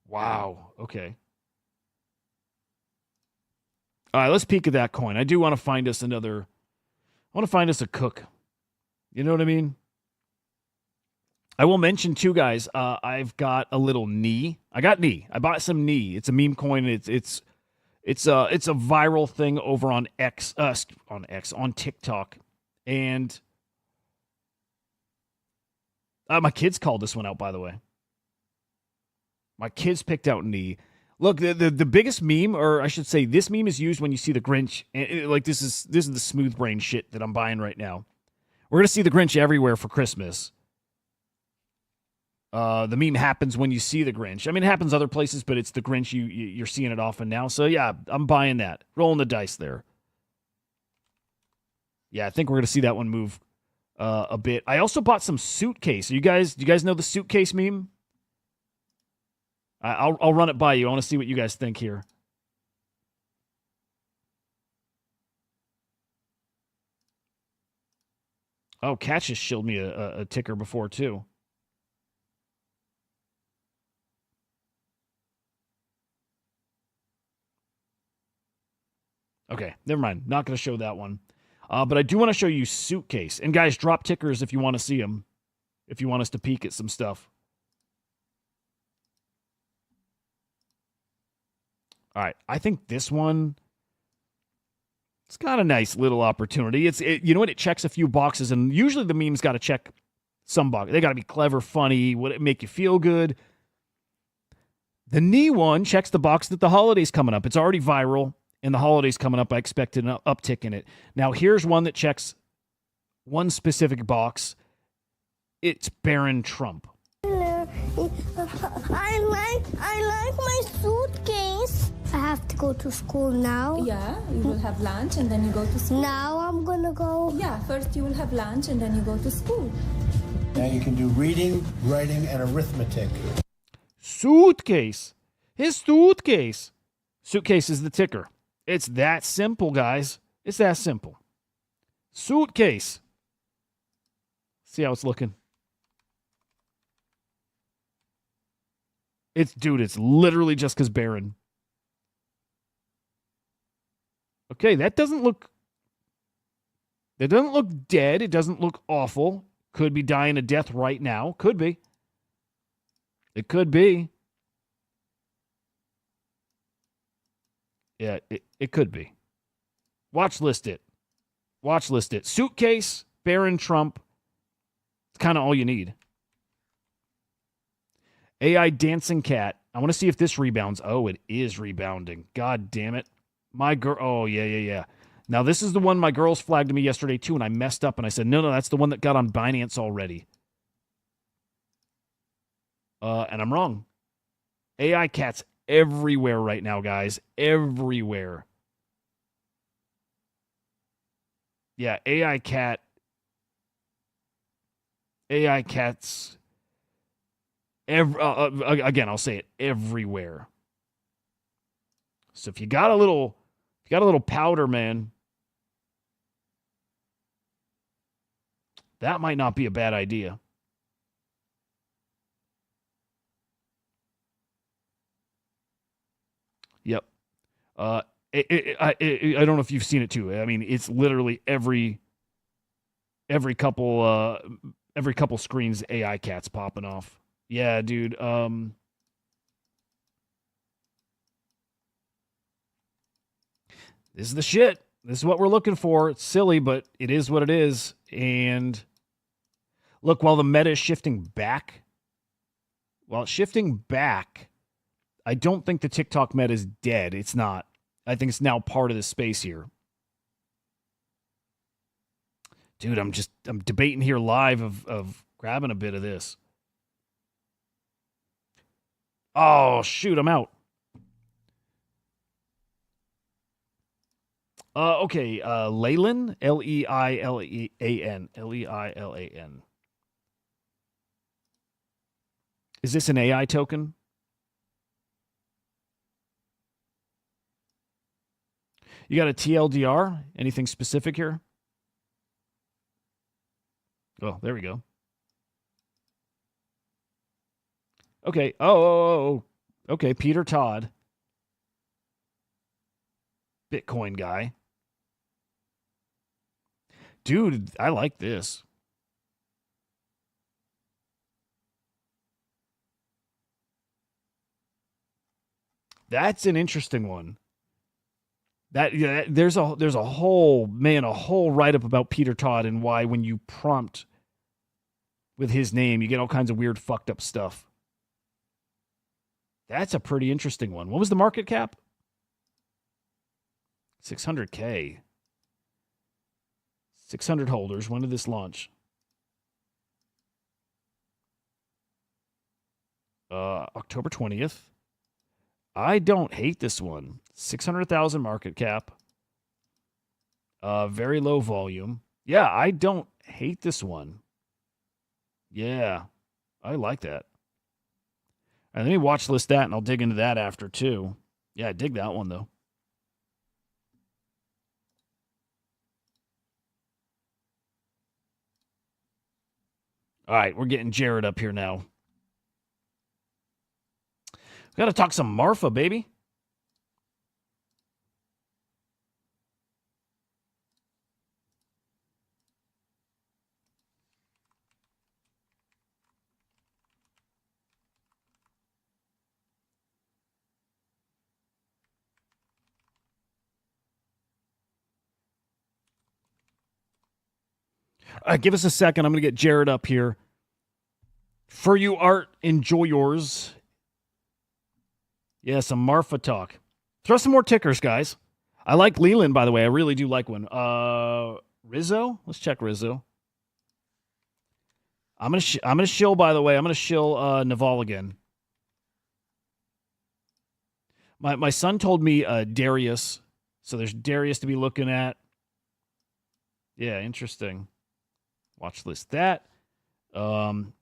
Wow. Okay. All right, let's peek at that coin. I do want to find us another... I want to find us a cook. You know what I mean? I will mention too, guys, I've got a little knee. I got knee. I bought some knee. It's a meme coin. It's It's a viral thing over on on TikTok, and my kids called this one out. By the way, my kids picked out knee. Look, the biggest meme, or I should say, this meme is used when you see the Grinch. And like this is the smooth brain shit that I'm buying right now. We're gonna see the Grinch everywhere for Christmas. The meme happens when you see the Grinch. I mean, it happens other places, but it's the Grinch. You're seeing it often now. So yeah, I'm buying that. Rolling the dice there. Yeah, I think we're gonna see that one move a bit. I also bought some suitcase. Do you guys know the suitcase meme? I'll run it by you. I want to see what you guys think here. Oh, Catch just shilled me a ticker before too. Okay, never mind. Not going to show that one. But I do want to show you suitcase. And guys, drop tickers if you want to see them. If you want us to peek at some stuff. All right, I think this one, it's got a nice little opportunity. You know what? It checks a few boxes, and usually the meme's got to check some box. They got to be clever, funny, would it make you feel good? The knee one checks the box that the holiday's coming up. It's already viral, and the holiday's coming up. I expected an uptick in it. Now, here's one that checks one specific box. It's Baron Trump. I like my suitcase. I have to go to school now. Yeah, you will have lunch and then you go to school. Now I'm gonna go. Yeah, first you will have lunch and then you go to school. Now you can do reading, writing, and arithmetic. Suitcase. His suitcase. Suitcase is the ticker. It's that simple, guys. It's that simple. Suitcase. See how it's looking. It's literally just because Baron. Okay, that doesn't look dead. It doesn't look awful. Could be dying a death right now. Could be. It could be. Yeah, it could be. Watch list it. Suitcase, Baron Trump. It's kind of all you need. AI Dancing Cat. I want to see if this rebounds. Oh, it is rebounding. God damn it. My girl. Oh, yeah. Now, this is the one my girls flagged me yesterday, too, and I messed up, and I said, no, that's the one that got on Binance already. And I'm wrong. AI Cat's everywhere right now, guys. Everywhere. Yeah, AI Cat's... again, I'll say it, everywhere. So if you got a little powder, man, that might not be a bad idea. Yep. I don't know if you've seen it too. I mean, it's literally every couple screens AI Cat's popping off. Yeah, dude. This is the shit. This is what we're looking for. It's silly, but it is what it is. And look, while the meta is shifting back, I don't think the TikTok meta is dead. It's not. I think it's now part of the space here. Dude, I'm debating here live of grabbing a bit of this. Oh, shoot, I'm out. Okay, Leilan, Leilan, Leilan. Is this an AI token? You got a TLDR? Anything specific here? Oh, there we go. Okay. Oh. Okay, Peter Todd. Bitcoin guy. Dude, I like this. That's an interesting one. There's a whole write up about Peter Todd and why when you prompt with his name, you get all kinds of weird fucked up stuff. That's a pretty interesting one. What was the market cap? 600K. 600 holders. When did this launch? October 20th. I don't hate this one. 600,000 market cap. Very low volume. Yeah, I don't hate this one. Yeah, I like that. Let me watch list that, and I'll dig into that after, too. Yeah, I dig that one, though. All right, we're getting Jared up here now. We got to talk some Marfa, baby. Give us a second. I'm going to get Jared up here. For you art enjoyers. Yeah, some Marfa talk. Throw some more tickers, guys. I like Leland, by the way. I really do like one. Rizzo? Let's check Rizzo. I'm gonna shill, by the way. I'm gonna shill Naval again. My son told me Darius. So there's Darius to be looking at. Yeah, interesting. Watch list that. Board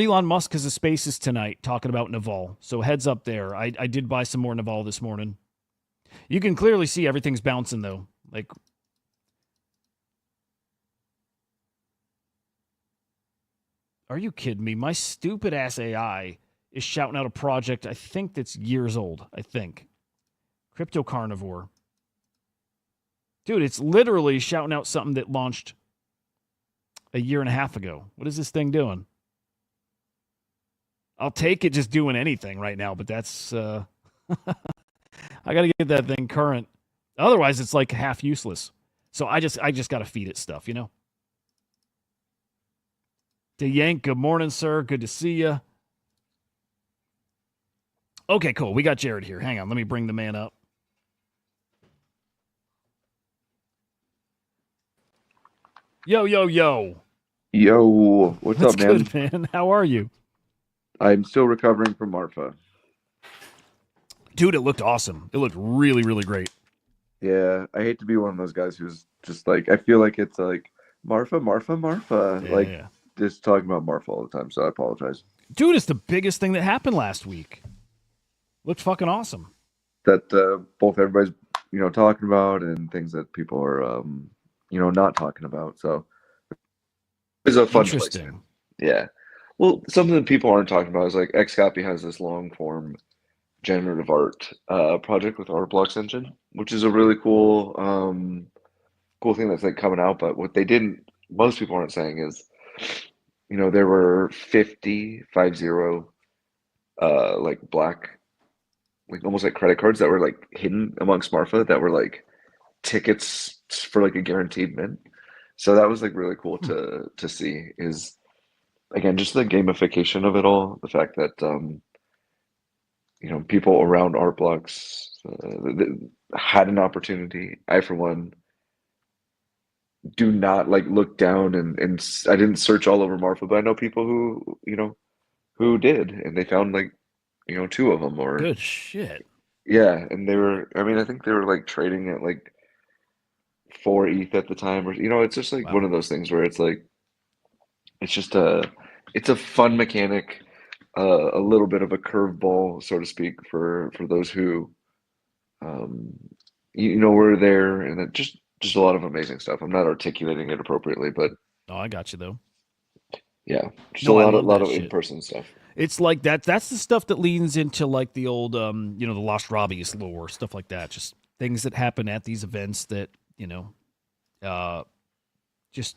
Elon Musk has a Spaces tonight talking about Naval. So heads up there. I did buy some more Naval this morning. You can clearly see everything's bouncing, though. Like, are you kidding me? My stupid ass AI is shouting out a project I think that's years old. I think. Crypto Carnivore. Dude, it's literally shouting out something that launched a year and a half ago. What is this thing doing? I'll take it just doing anything right now, but that's I got to get that thing current. Otherwise, it's like half useless. So I just got to feed it stuff, you know? DeYank, good morning, sir. Good to see you. Okay, cool. We got Jared here. Hang on. Let me bring the man up. Yo, yo, yo. Yo, what's up, man? Good, man. How are you? I'm still recovering from Marfa. Dude, it looked awesome. It looked really, really great. Yeah, I hate to be one of those guys who's just like, I feel like it's like Marfa. Yeah. Just talking about Marfa all the time, so I apologize. Dude, it's the biggest thing that happened last week. Looked fucking awesome. That both everybody's, talking about and things that people are, not talking about. So it's a fun place. Interesting. Yeah. Well, something that people aren't talking about is like Xcopy has this long form generative art project with our Blocks engine, which is a really cool thing that's like coming out. But what most people aren't saying is, there were 50 like black, like almost like credit cards that were like hidden amongst Marfa that were like tickets for like a guaranteed mint. So that was like really cool to see. Is again just the gamification of it all, the fact that people around art blocks had an opportunity. I for one do not like look down and I didn't search all over Marfa, but I know people who did, and they found like 2 of them or good shit. Yeah, and I think they were like trading at like 4 ETH at the time, or it's just like one of those things where it's like it's a fun mechanic, a little bit of a curveball, so to speak, for those who were there, and it just a lot of amazing stuff. I'm not articulating it appropriately, but I got you though. Yeah, just a lot of in-person stuff. It's like that. That's the stuff that leans into like the old, the Lost Robbies lore, stuff like that. Just things that happen at these events that they're just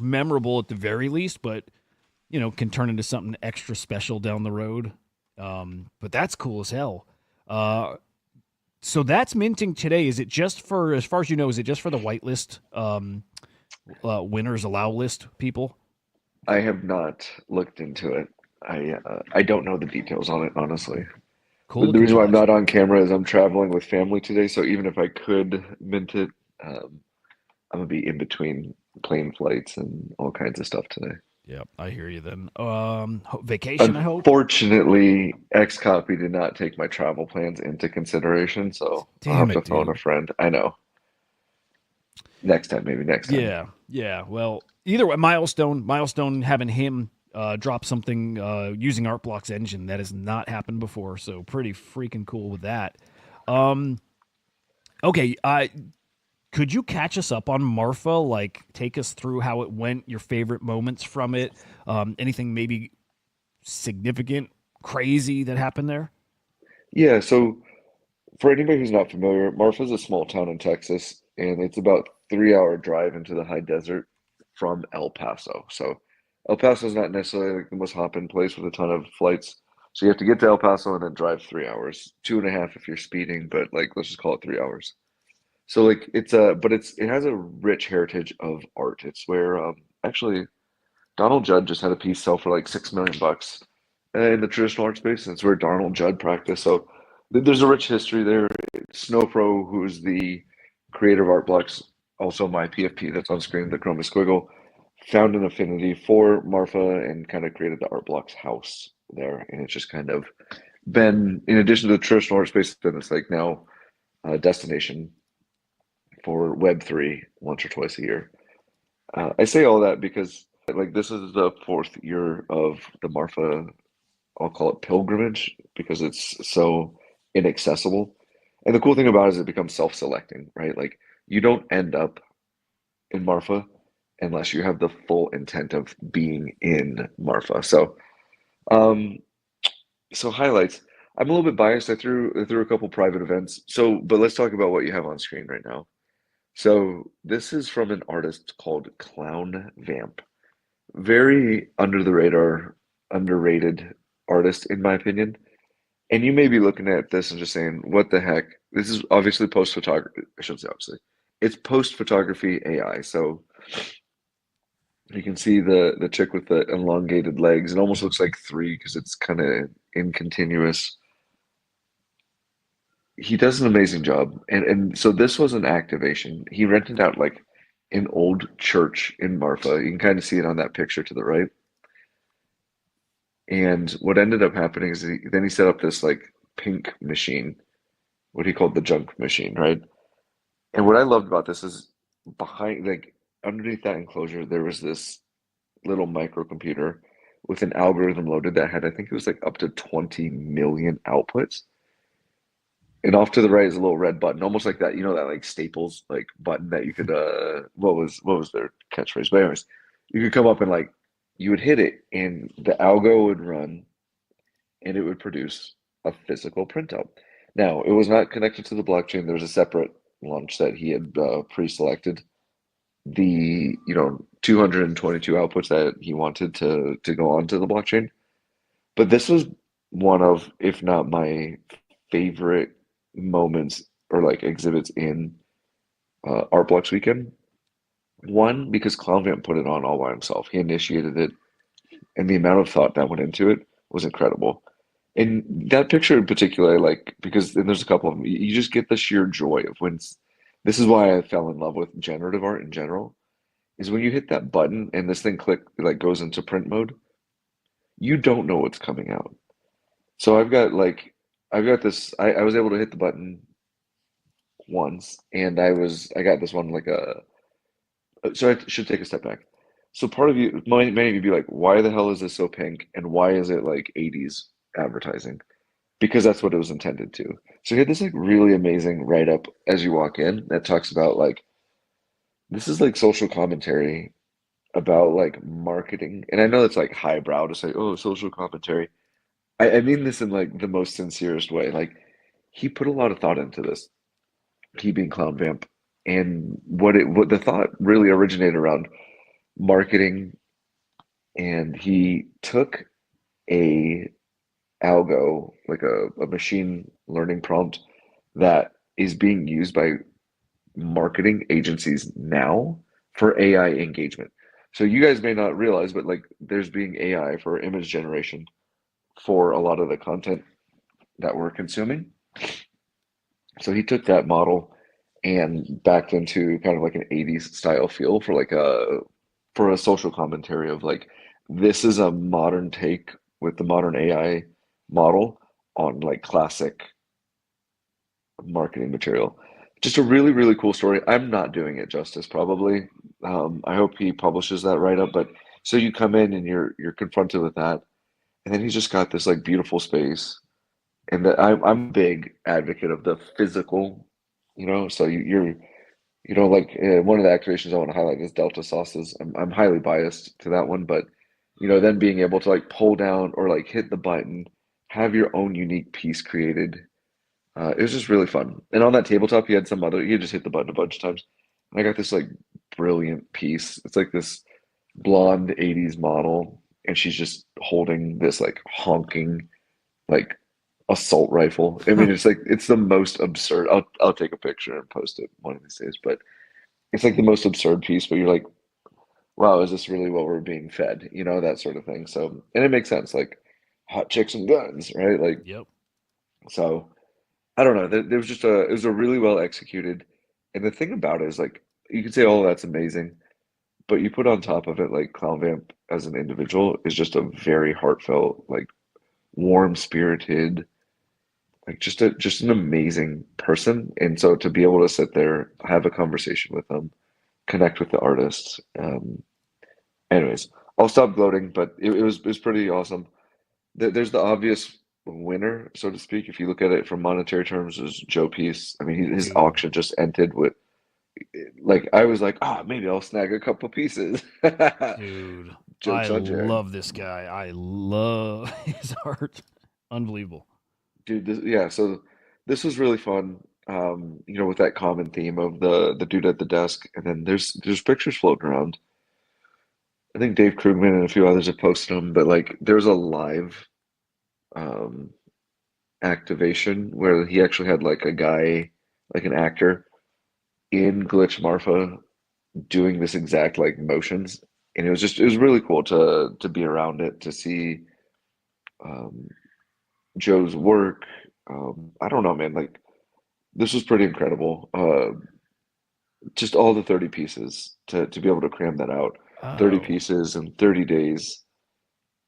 memorable at the very least, but can turn into something extra special down the road. But that's cool as hell. So that's minting today. Is it just for, as far as you know, is it just for the whitelist winners allow list people? I have not looked into it. I don't know the details on it, honestly. Cool. The reason why I'm not Congratulations. on camera is I'm traveling with family today, so even if I could mint it, I'm gonna be in between plane flights and all kinds of stuff today. Yep, I hear you then. Vacation, I hope. Unfortunately, Xcopy did not take my travel plans into consideration, so I'll Damn have to it, phone a dude. friend. I know. Next time, maybe next time. Yeah. Well, either way, milestone having him drop something using ArtBlock's engine that has not happened before, so pretty freaking cool with that. Okay, could you catch us up on Marfa? Like, take us through how it went, your favorite moments from it, anything maybe significant, crazy that happened there? Yeah, so for anybody who's not familiar, Marfa's a small town in Texas, and it's about 3 hour drive into the high desert from El Paso. So El Paso is not necessarily like the most hop-in place with a ton of flights. So you have to get to El Paso and then drive 3 hours, 2.5 if you're speeding, but like let's just call it 3 hours. So like it has a rich heritage of art. It's where actually Donald Judd just had a piece sell for like $6 million in the traditional art space, and it's where Donald Judd practiced. So there's a rich history there. Snowpro, who's the creator of Art Blocks, also my PFP that's on screen, the Chroma Squiggle, found an affinity for Marfa and kind of created the Art Blocks house there. And it's just kind of been, in addition to the traditional art space, it's been this like now destination for Web3 once or twice a year. I say all that because like this is the 4th year of the Marfa, I'll call it pilgrimage, because it's so inaccessible. And the cool thing about it is it becomes self-selecting, right? Like you don't end up in Marfa unless you have the full intent of being in Marfa. Um, so highlights. I'm a little bit biased. I threw a couple private events. But let's talk about what you have on screen right now. So this is from an artist called Clown Vamp. Very under the radar, underrated artist, in my opinion. And you may be looking at this and just saying, what the heck? This is obviously post photography. I shouldn't say obviously. It's post photography AI. So you can see the chick with the elongated legs. It almost looks like three because it's kind of in continuous. He does an amazing job. And so this was an activation. He rented out like an old church in Marfa. You can kind of see it on that picture to the right. And what ended up happening is then he set up this like pink machine, what he called the junk machine, right? And what I loved about this is behind, like underneath that enclosure, there was this little microcomputer with an algorithm loaded that had, I think it was like up to 20 million outputs. And off to the right is a little red button, almost like that, that like Staples like button that you could what was their catchphrase? But anyways, you could come up and like you would hit it and the algo would run and it would produce a physical printout. Now, it was not connected to the blockchain. There was a separate launch that he had pre-selected. The 222 outputs that he wanted to go onto the blockchain. But this was one of, if not my favorite moments or like exhibits in Art Blocks weekend. One, because ClownVamp put it on all by himself. He initiated it, and the amount of thought that went into it was incredible. And that picture in particular, I like because then there's a couple of them. You just get the sheer joy of when. This is why I fell in love with generative art in general. Is when you hit that button and this thing like goes into print mode. You don't know what's coming out. So I've got this. I was able to hit the button once, and I got this one like a. So I should take a step back. So part of you, many of you be like, why the hell is this so pink? And why is it like 80s advertising? Because that's what it was intended to. So you had this like really amazing write-up as you walk in that talks about like, this is like social commentary about like marketing. And I know it's like highbrow to say, oh, social commentary. I mean this in like the most sincerest way. Like he put a lot of thought into this, he being Clown Vamp. And what the thought really originated around marketing, and he took a algo, like a machine learning prompt that is being used by marketing agencies now for AI engagement. So you guys may not realize, but like there's being AI for image generation for a lot of the content that we're consuming. So he took that model and backed into kind of like an 80s style feel for like a social commentary of like this is a modern take with the modern AI model on like classic marketing material. Just a really, really cool story. I'm not doing it justice, probably. I hope he publishes that write up. But so you come in and you're confronted with that, and then he's just got this like beautiful space. And that I'm a big advocate of the physical, you know. So you're like one of the activations I want to highlight is Delta sauces. I'm highly biased to that one, but then being able to like pull down or like hit the button, have your own unique piece created. It was just really fun. And on that tabletop, he had he just hit the button a bunch of times. And I got this like brilliant piece. It's like this blonde 80s model, and she's just holding this like honking like assault rifle. I mean, it's like it's the most absurd. I'll take a picture and post it one of these days, but it's like the most absurd piece, but you're like, wow, is this really what we're being fed? That sort of thing. So, and it makes sense, like hot chicks and guns, right? Like, Yep. so I don't know. There was it was a really well executed. And the thing about it is like, you can say, oh, that's amazing. But you put on top of it, like Clown Vamp as an individual is just a very heartfelt, like warm spirited, like just an amazing person. And so to be able to sit there, have a conversation with them, connect with the artists. Anyways, I'll stop gloating, but it was pretty awesome. There's the obvious winner, so to speak, if you look at it from monetary terms, is Joe Peace. I mean, his auction just ended with, like, I was like, maybe I'll snag a couple pieces. Dude, Joke's I on Jared. love this guy. I love his art. Unbelievable. Dude, so this was really fun. With that common theme of the dude at the desk, and then there's pictures floating around. I think Dave Krugman and a few others have posted them, but like there's a live um activation where he actually had like a guy, like an actor in Glitch Marfa doing this exact like motions, and it was really cool to be around it, to see um Joe's work. I don't know, man, like this was pretty incredible. Just all the 30 pieces to be able to cram that out. 30 Oh. pieces in 30 days.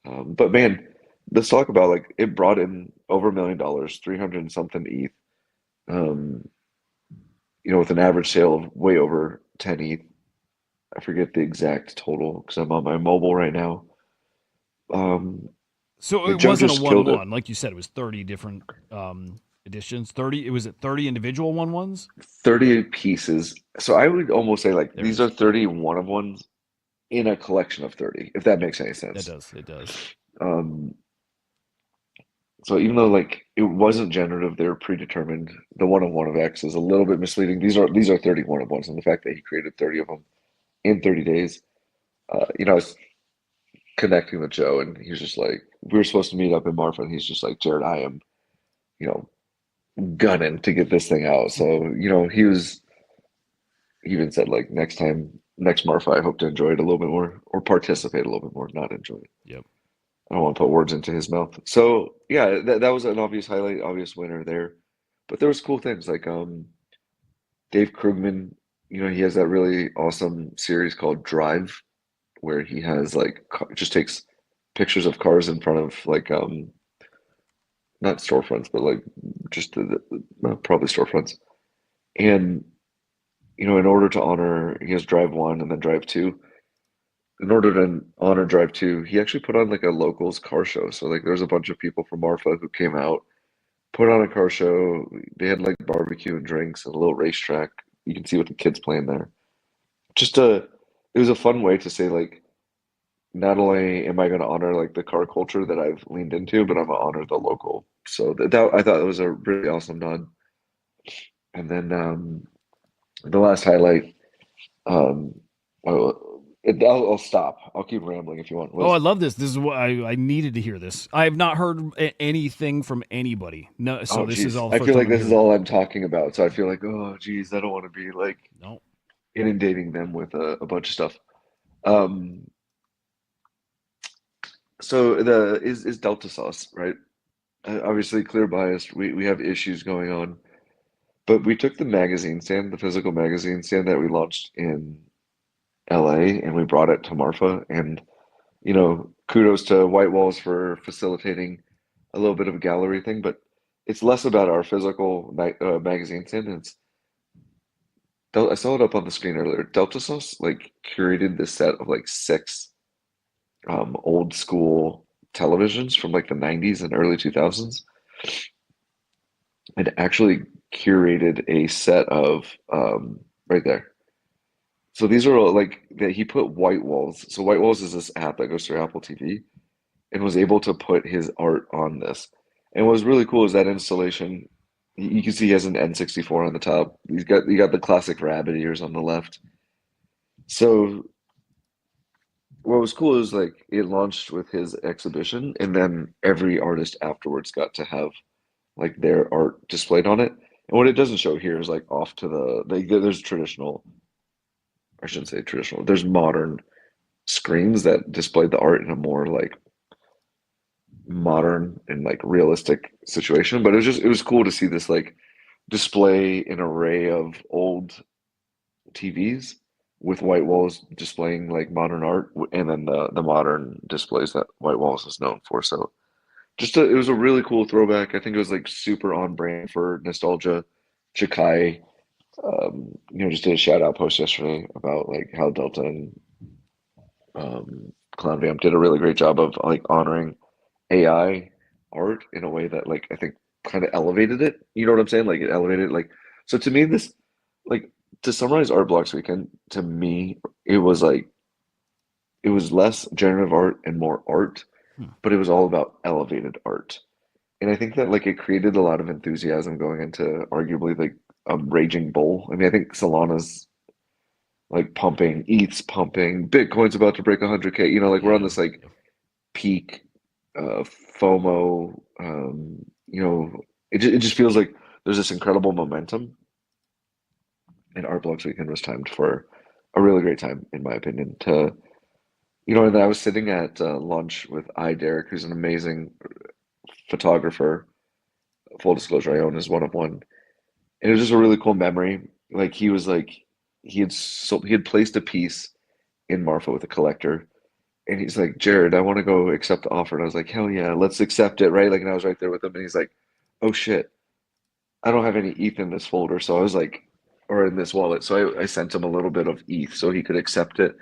But man, let's talk about like it brought in over $1 million, 300 and something ETH. Um, with an average sale of way over 10 ETH. I forget the exact total because I'm on my mobile right now. So Like it Joe wasn't a just killed it. 1-1. Like you said, it was 30 different editions. 30, it was at 30 individual 1-1s? 30 pieces. So I would almost say like There these it is. are 30 one-of-ones in a collection of 30, if that makes any sense. It does. Um, so even though like it wasn't generative, they're predetermined. The one-of-one of X is a little bit misleading. These are 30 one-of-ones, and the fact that he created 30 of them in 30 days. I was connecting with Joe, and he was just like, we were supposed to meet up in Marfa, and he's just like, Jared, I am, you know, gunning to get this thing out. So, he even said like next Marfa, I hope to enjoy it a little bit more, or participate a little bit more, not enjoy it. Yep. I don't want to put words into his mouth. So yeah, that was an obvious highlight, obvious winner there. But there was cool things like Dave Krugman, he has that really awesome series called Drive, where he has like just takes pictures of cars in front of like not storefronts, but like just probably storefronts. And in order to honor, he has Drive 1 and then Drive 2. In order to honor Drive 2, he actually put on like a locals car show. So like there's a bunch of people from Marfa who came out, put on a car show. They had like barbecue and drinks and a little racetrack. You can see what the kids playing there. It was a fun way to say like, not only am I going to honor like the car culture that I've leaned into, but I'm going to honor the local. So that I thought it was a really awesome nod. And then the last highlight, I'll stop. I'll keep rambling if you want. Oh, I love this. This is what I needed to hear this. I have not heard anything from anybody. No, so Oh, this is geez. all the I first feel time like I'm this is hearing. all I'm talking about. So I feel like, oh, geez, I don't want to be like No. inundating them with a bunch of stuff. Um, so the is Delta Sauce, right? Obviously, clear bias. We have issues going on, but we took the magazine stand, the physical magazine stand that we launched in LA, and we brought it to Marfa. And kudos to White Walls for facilitating a little bit of a gallery thing, but it's less about our physical magazine stand. And I saw it up on the screen earlier. Delta Sauce like curated this set of like six old school televisions from like the 90s and early 2000s, and actually curated a set of right there. So these are all like that he put White Walls. So White Walls is this app that goes through Apple TV, and was able to put his art on this. And what was really cool is that installation. You can see he has an N64 on the top. You got the classic rabbit ears on the left. So what was cool is like it launched with his exhibition, and then every artist afterwards got to have like their art displayed on it. And what it doesn't show here is like off to there's traditional, I shouldn't say traditional, there's modern screens that display the art in a more like modern and like realistic situation. But it was cool to see this like display an array of old TVs with White Walls displaying like modern art, and then the modern displays that White Walls is known for. So it was a really cool throwback. I think it was like super on brand for nostalgia. Chikai, just did a shout out post yesterday about like how Delta and Clown Vamp did a really great job of like honoring AI art in a way that like I think kind of elevated it. You know what I'm saying? Like it elevated like so to me this like to summarize Art Blocks Weekend, to me it was like it was less generative art and more art, but it was all about elevated art. And I think that like it created a lot of enthusiasm going into arguably like a raging bull. I mean, I think Solana's like pumping, ETH's pumping, Bitcoin's about to break 100K. Like we're on this like peak FOMO. It just feels like there's this incredible momentum, and Art Blocks Weekend was timed for a really great time, in my opinion. And I was sitting at lunch with Derek, who's an amazing photographer. Full disclosure, I own his one of one, and it was just a really cool memory. Like he was like he had placed a piece in Marfa with a collector. And he's like, Jared, I want to go accept the offer. And I was like, hell yeah, let's accept it, right? Like, and I was right there with him. And he's like, oh shit, I don't have any ETH in this folder. So I was like, or in this wallet. So I sent him a little bit of ETH so he could accept it.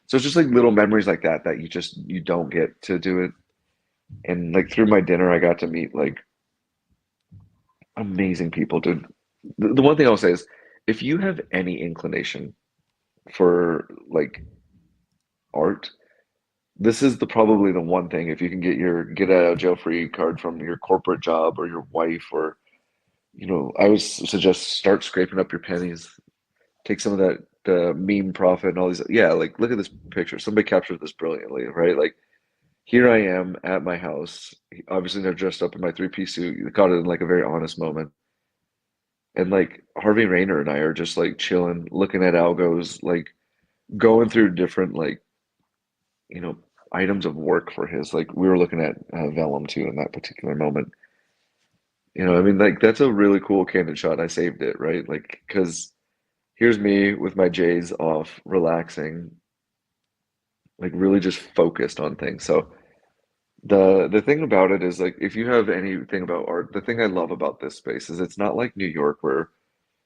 So it's just like little memories like that you don't get to do it. And like through my dinner, I got to meet like amazing people, dude. The one thing I'll say is if you have any inclination for like art, this is probably the one thing. If you can get your get out of jail free card from your corporate job or your wife, or I would suggest start scraping up your pennies, take some of that meme profit and all these. Yeah, like look at this picture. Somebody captured this brilliantly, right? Like here I am at my house. Obviously, they're dressed up in my three-piece suit. You caught it in like a very honest moment. And like Harvey Rayner and I are just like chilling, looking at algos, like going through different like items of work for his. Like we were looking at Vellum too in that particular moment. I mean, like that's a really cool candid shot. I saved it, right? Like because here's me with my J's off, relaxing, like really just focused on things. So the thing about it is like if you have anything about art, the thing I love about this space is it's not like New York where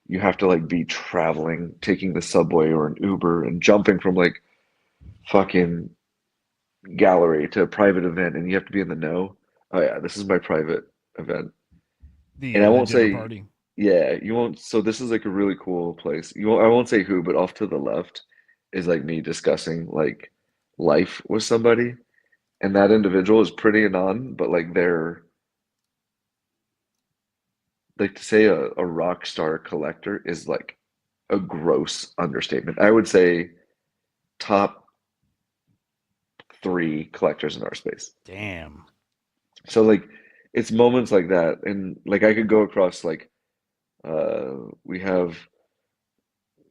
you have to like be traveling, taking the subway or an Uber and jumping from like fucking gallery to a private event and you have to be in the know. Oh yeah, this is my private event. And I The won't dinner say party. yeah, you won't so this is like a really cool place. I won't say who, but off to the left is like me discussing like life with somebody. And that individual is pretty anon, but like they're like to say a rock star collector is like a gross understatement. I would say top 3 collectors in our space. Damn. So like it's moments like that, and like I could go across like we have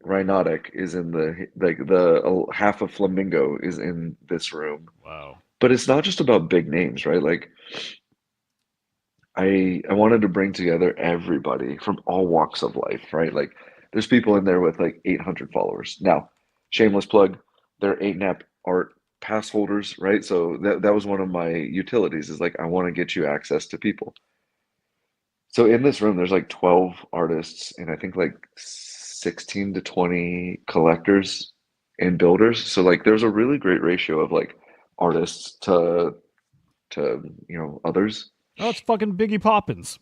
Rhinotic is in the half of Flamingo is in this room. Wow. But it's not just about big names, right? Like I wanted to bring together everybody from all walks of life, right? Like there's people in there with like 800 followers. Now, shameless plug, they're 8NAP art pass holders, right? So that was one of my utilities is like I want to get you access to people. So in this room, there's like 12 artists and I think like 16 to 20 collectors and builders. So like there's a really great ratio of like artists to others. Oh, it's fucking Biggie Poppins.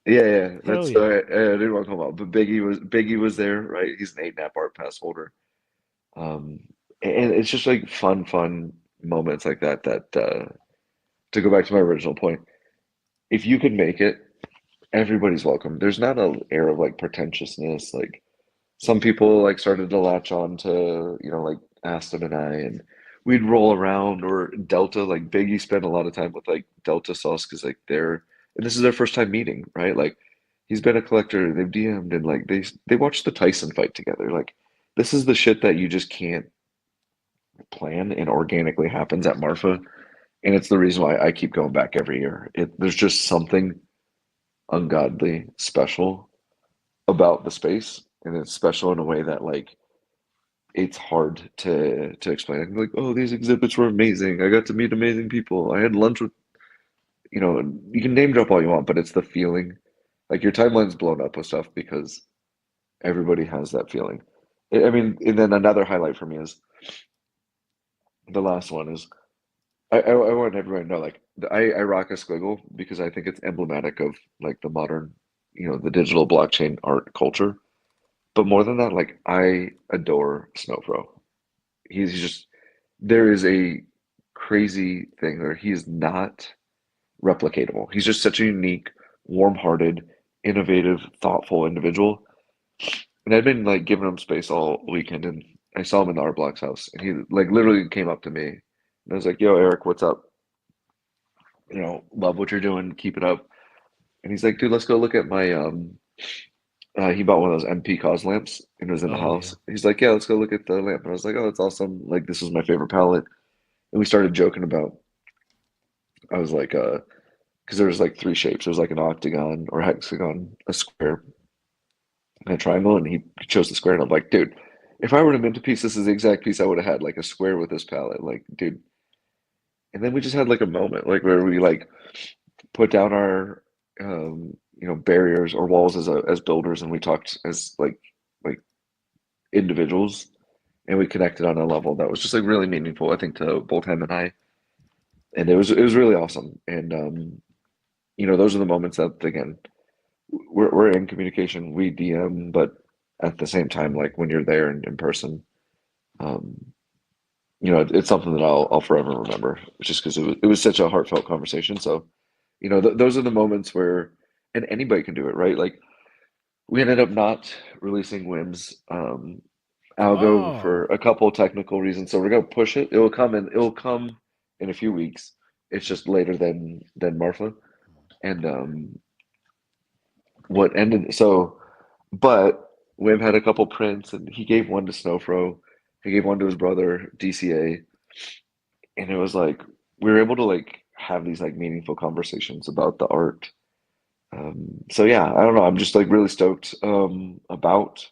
Yeah, Hell that's yeah. I didn't want to talk about, but Biggie was there, right? He's an 8NAP art pass holder. Um, and it's just like fun moments like that to go back to my original point. If you can make it, everybody's welcome. There's not an air of like pretentiousness. Like some people like started to latch on to, like Aston and I, and we'd roll around or Delta, like Biggie spent a lot of time with like Delta Sauce because like and this is their first time meeting, right? Like he's been a collector, they've DM'd and like they watched the Tyson fight together. Like this is the shit that you just can't plan and organically happens at Marfa. And it's the reason why I keep going back every year. There's just something ungodly special about the space, and it's special in a way that like it's hard to explain. I'm like, oh, these exhibits were amazing. I got to meet amazing people. I had lunch with, you can name drop all you want, but it's the feeling. Like your timeline's blown up with stuff because everybody has that feeling. I mean, and then another highlight for me is the last one is I want everyone to know like I rock a squiggle because I think it's emblematic of like the modern, the digital blockchain art culture. But more than that, like I adore Snowfro. He's just there is a crazy thing where he's not replicatable. He's just such a unique, warm-hearted, innovative, thoughtful individual. And I'd been like giving him space all weekend, and I saw him in the Art Blocks house, and he like literally came up to me, and I was like, "Yo, Eric, what's up? Love what you're doing. Keep it up." And he's like, "Dude, let's go look at my he bought one of those MP cause lamps and it was in the Oh, house. He's like, "Yeah, let's go look at the lamp." And I was like, "Oh, that's awesome. Like this is my favorite palette." And we started joking about I was like, because there was like 3 shapes. There was like an octagon or hexagon, a square, and a triangle, and he chose the square. And I'm like, dude, if I were to mint a piece, this is the exact piece I would have had, like a square with this palette. Like, dude. And then we just had like a moment, like where we like put down our barriers or walls as builders, and we talked as like individuals, and we connected on a level that was just like really meaningful, I think, to both him and I. And it was really awesome. And those are the moments that again we're in communication, we DM, but at the same time, like when you're there in person, it's something that I'll forever remember, just because it was such a heartfelt conversation. So, those are the moments where, and anybody can do it, right? Like we ended up not releasing Whims algo for a couple technical reasons. So we're gonna push it. It'll come in a few weeks. It's just later than Marfa. And but Wim had a couple prints, and he gave one to Snowfro. He gave one to his brother DCA, and it was like we were able to like have these like meaningful conversations about the art. So yeah, I don't know. I'm just like really stoked about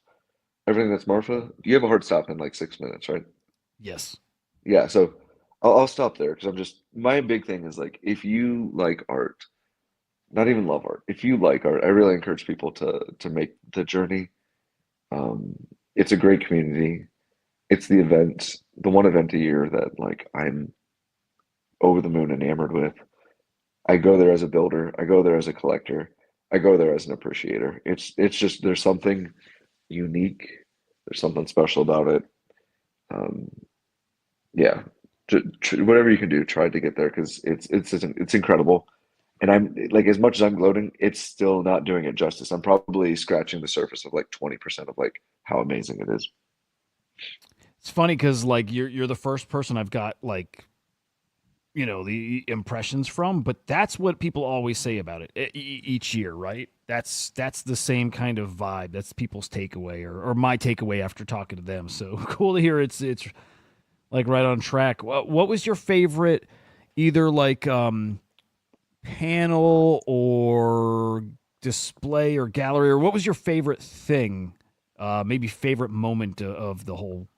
everything that's Marfa. You have a hard stop in like 6 minutes, right? Yes. Yeah. So I'll stop there because my big thing is like if you like art, not even love art. If you like art, I really encourage people to make the journey. It's a great community. It's the one event a year that like I'm over the moon enamored with. I go there as a builder. I go there as a collector. I go there as an appreciator. It's just there's something unique. There's something special about it. Yeah, whatever you can do, try to get there because it's incredible. And I'm like, as much as I'm gloating, it's still not doing it justice. I'm probably scratching the surface of like 20% of like how amazing it is. It's funny because like you're the first person I've got like the impressions from, but that's what people always say about it each year, right? That's the same kind of vibe. That's people's takeaway or my takeaway after talking to them. So cool to hear it's like right on track. What was your favorite either like panel or display or gallery, or what was your favorite thing? Maybe favorite moment of the whole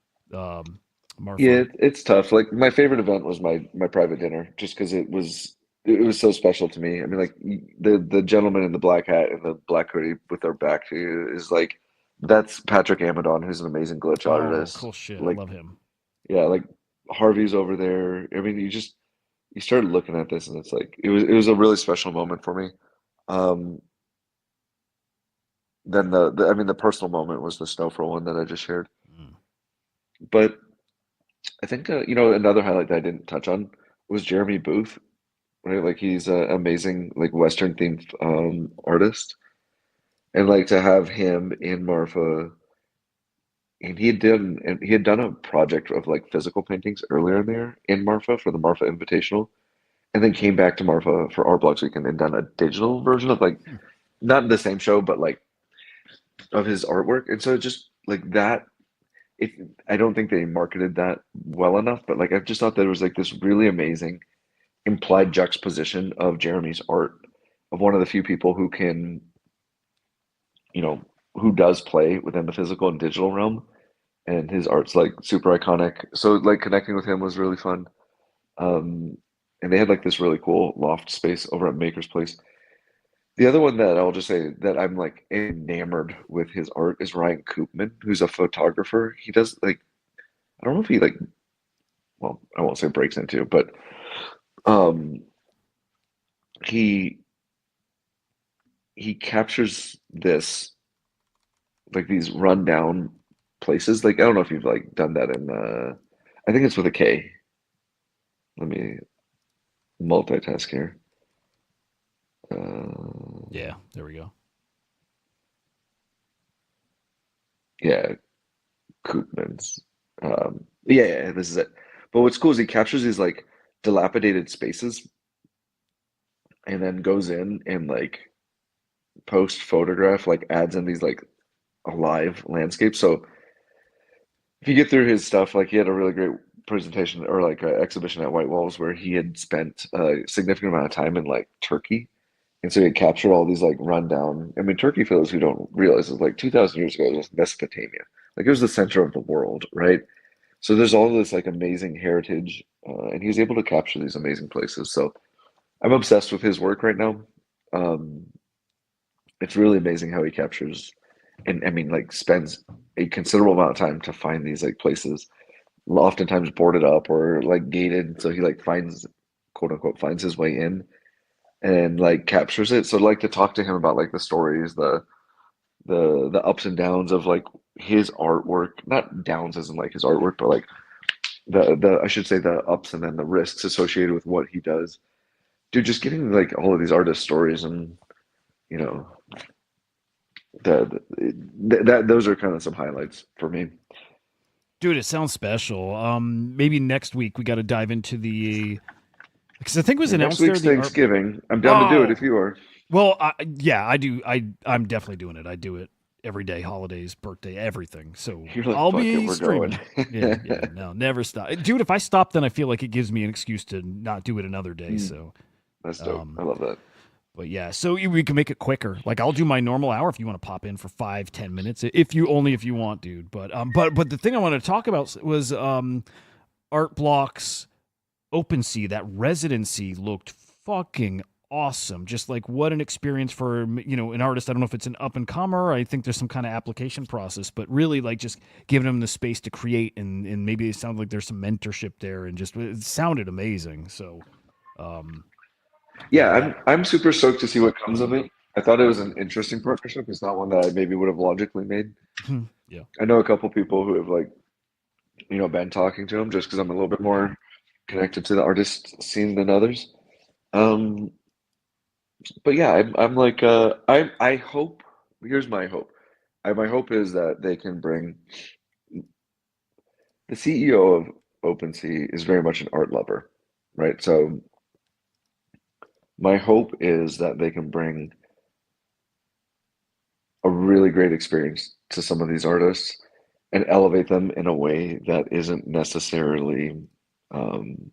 Marfa. Yeah, it's tough. Like my favorite event was my private dinner, just because it was so special to me. I mean, like the gentleman in the black hat and the black hoodie with their back to you is like that's Patrick Amadon, who's an amazing glitch Oh, artist. cool shit. Like, I love him. yeah, like Harvey's over there. I mean, you started looking at this, and it's like it was a really special moment for me. Um, then I mean the personal moment was the Snowfall one that I just shared. Mm. But I think another highlight that I didn't touch on was Jeremy Booth, right? Like he's an amazing like Western themed artist, and like to have him in Marfa, and he had done a project of like physical paintings earlier in there in Marfa for the Marfa Invitational, and then came back to Marfa for Art Blocks Weekend and done a digital version of like not the same show, but like of his artwork, and so just like that. I don't think they marketed that well enough, but like I just thought there was like this really amazing implied juxtaposition of Jeremy's art, of one of the few people who can, who does play within the physical and digital realm, and his art's like super iconic. So like connecting with him was really fun. And they had like this really cool loft space over at Maker's Place. The other one that I'll just say that I'm like enamored with his art is Ryan Koopman, who's a photographer. He does like, I don't know if he like, well, I won't say breaks into, but um he captures this like these rundown places. Like I don't know if you've like done that in I think it's with a K. Let me multitask here. Yeah, there we go. Yeah, Koopman's. Yeah, this is it. But what's cool is he captures these like dilapidated spaces and then goes in and like post photograph, like adds in these like alive landscapes. So if you get through his stuff, like he had a really great presentation or like an exhibition at White Walls where he had spent a significant amount of time in like Turkey. And so he captured all these like rundown. I mean, Turkey, for those who don't realize, is like 2,000 years ago, it was Mesopotamia. Like it was the center of the world, right? So there's all this like amazing heritage, and he was able to capture these amazing places. So I'm obsessed with his work right now. Um, it's really amazing how he captures, and I mean, like spends a considerable amount of time to find these like places, oftentimes boarded up or like gated. So he like finds, quote unquote, finds his way in and like captures it. So like to talk to him about like the stories, the ups and downs of like his artwork, not downs as in like his artwork, but like the I should say the ups and then the risks associated with what he does. Dude, just getting like all of these artist stories and you know that those are kind of some highlights for me. Dude, it sounds special. Maybe next week we got to dive into the because I think it was announced Next week's there. Thanksgiving. I'm down to do it if you are. Well, yeah, I do. I'm definitely doing it. I do it every day, holidays, birthday, everything. So You're like, I'll "Fuck be it, we're streaming. going." Yeah, no, never stop, dude. If I stop, then I feel like it gives me an excuse to not do it another day. So That's dope. I love that. but yeah, so we can make it quicker. Like I'll do my normal hour if you want to pop in for 5-10 minutes, if you want, dude. But the thing I wanted to talk about was Art Blocks OpenSea. That residency looked fucking awesome. Just like what an experience for an artist. I don't know if it's an up and comer. I think there's some kind of application process, but really like just giving them the space to create and maybe it sounded like there's some mentorship there and just it sounded amazing. So yeah, I'm super stoked to see what comes of it. I thought it was an interesting partnership. It's not one that I maybe would have logically made. Yeah, I know a couple people who have like been talking to him just because I'm a little bit more connected to the artist scene than others. But yeah, I'm like I hope. Here's my hope. My hope is that they can bring the CEO of OpenSea is very much an art lover, right? So my hope is that they can bring a really great experience to some of these artists and elevate them in a way that isn't necessarily um,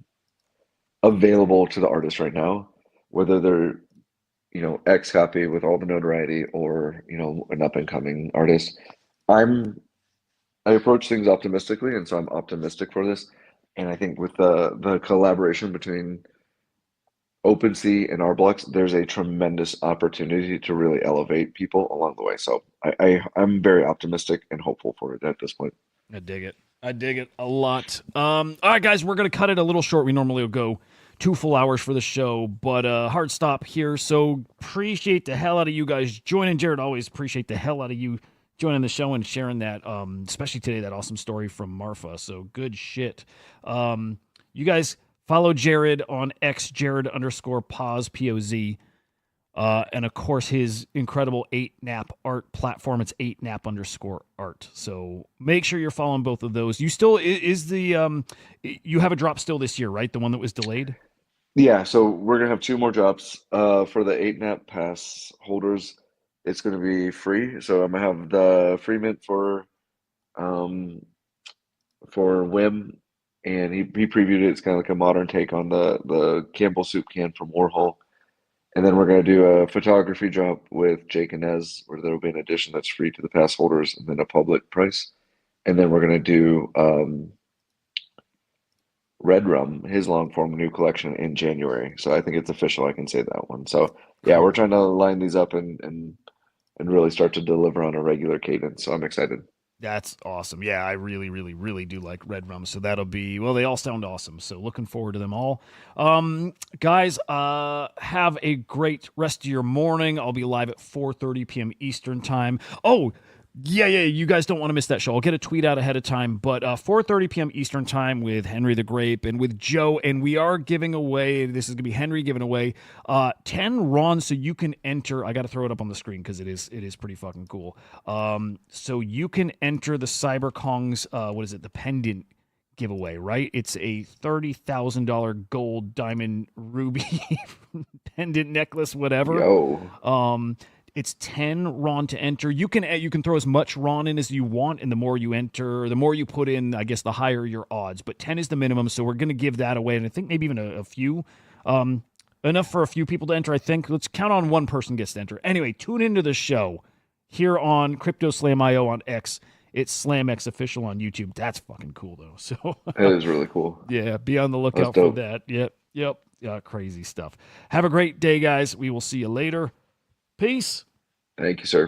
available to the artist right now, whether they're X copy with all the notoriety or an up and coming artist. I approach things optimistically, and so I'm optimistic for this. And I think with the collaboration between OpenSea and our blocks, there's a tremendous opportunity to really elevate people along the way. So I'm very optimistic and hopeful for it at this point. I dig it. I dig it a lot. All right, guys, we're going to cut it a little short. We normally will go 2 full hours for the show, but hard stop here. So appreciate the hell out of you guys joining. Jared, always appreciate the hell out of you joining the show and sharing that, especially today, that awesome story from Marfa. So good shit. You guys follow Jared on X, Jared_Poz, P-O-Z. And of course, his incredible 8nap art platform. It's 8nap_art. So make sure you're following both of those. You still you have a drop still this year, right? The one that was delayed. Yeah. So we're gonna have 2 more drops. For the 8nap pass holders, it's gonna be free. So I'm gonna have the free mint for Wim, and he previewed it. It's kind of like a modern take on the Campbell soup can from Warhol. And then we're going to do a photography drop with Jake and Ez, where there will be an edition that's free to the pass holders and then a public price. And then we're going to do Red Rum, his long form new collection in January. So I think it's official. I can say that one. So yeah, we're trying to line these up and really start to deliver on a regular cadence. So I'm excited. That's awesome. Yeah, I really, really, really do like Red Rum. So that'll be, well, they all sound awesome. So looking forward to them all. Guys, have a great rest of your morning. I'll be live at 4:30 p.m. Eastern time. Oh, yeah, you guys don't want to miss that show. I'll get a tweet out ahead of time, but 4:30 p.m. Eastern time with Henry the Grape and with Joe, and we are giving away, this is going to be Henry giving away 10 Ron, so you can enter. I got to throw it up on the screen because it is pretty fucking cool. So you can enter the CyberKong's, the pendant giveaway, right? It's a $30,000 gold diamond ruby pendant necklace, whatever. Yo. It's 10 Ron to enter. You can throw as much Ron in as you want, and the more you enter, the more you put in, I guess, the higher your odds. But 10 is the minimum, so we're going to give that away, and I think maybe even a few. Enough for a few people to enter, I think. Let's count on one person gets to enter. Anyway, tune into the show here on CryptoSlam.io on X. It's SlamX official on YouTube. That's fucking cool, though. So That is really cool. Yeah, be on the lookout for that. Yep. Crazy stuff. Have a great day, guys. We will see you later. Peace. Thank you, sir.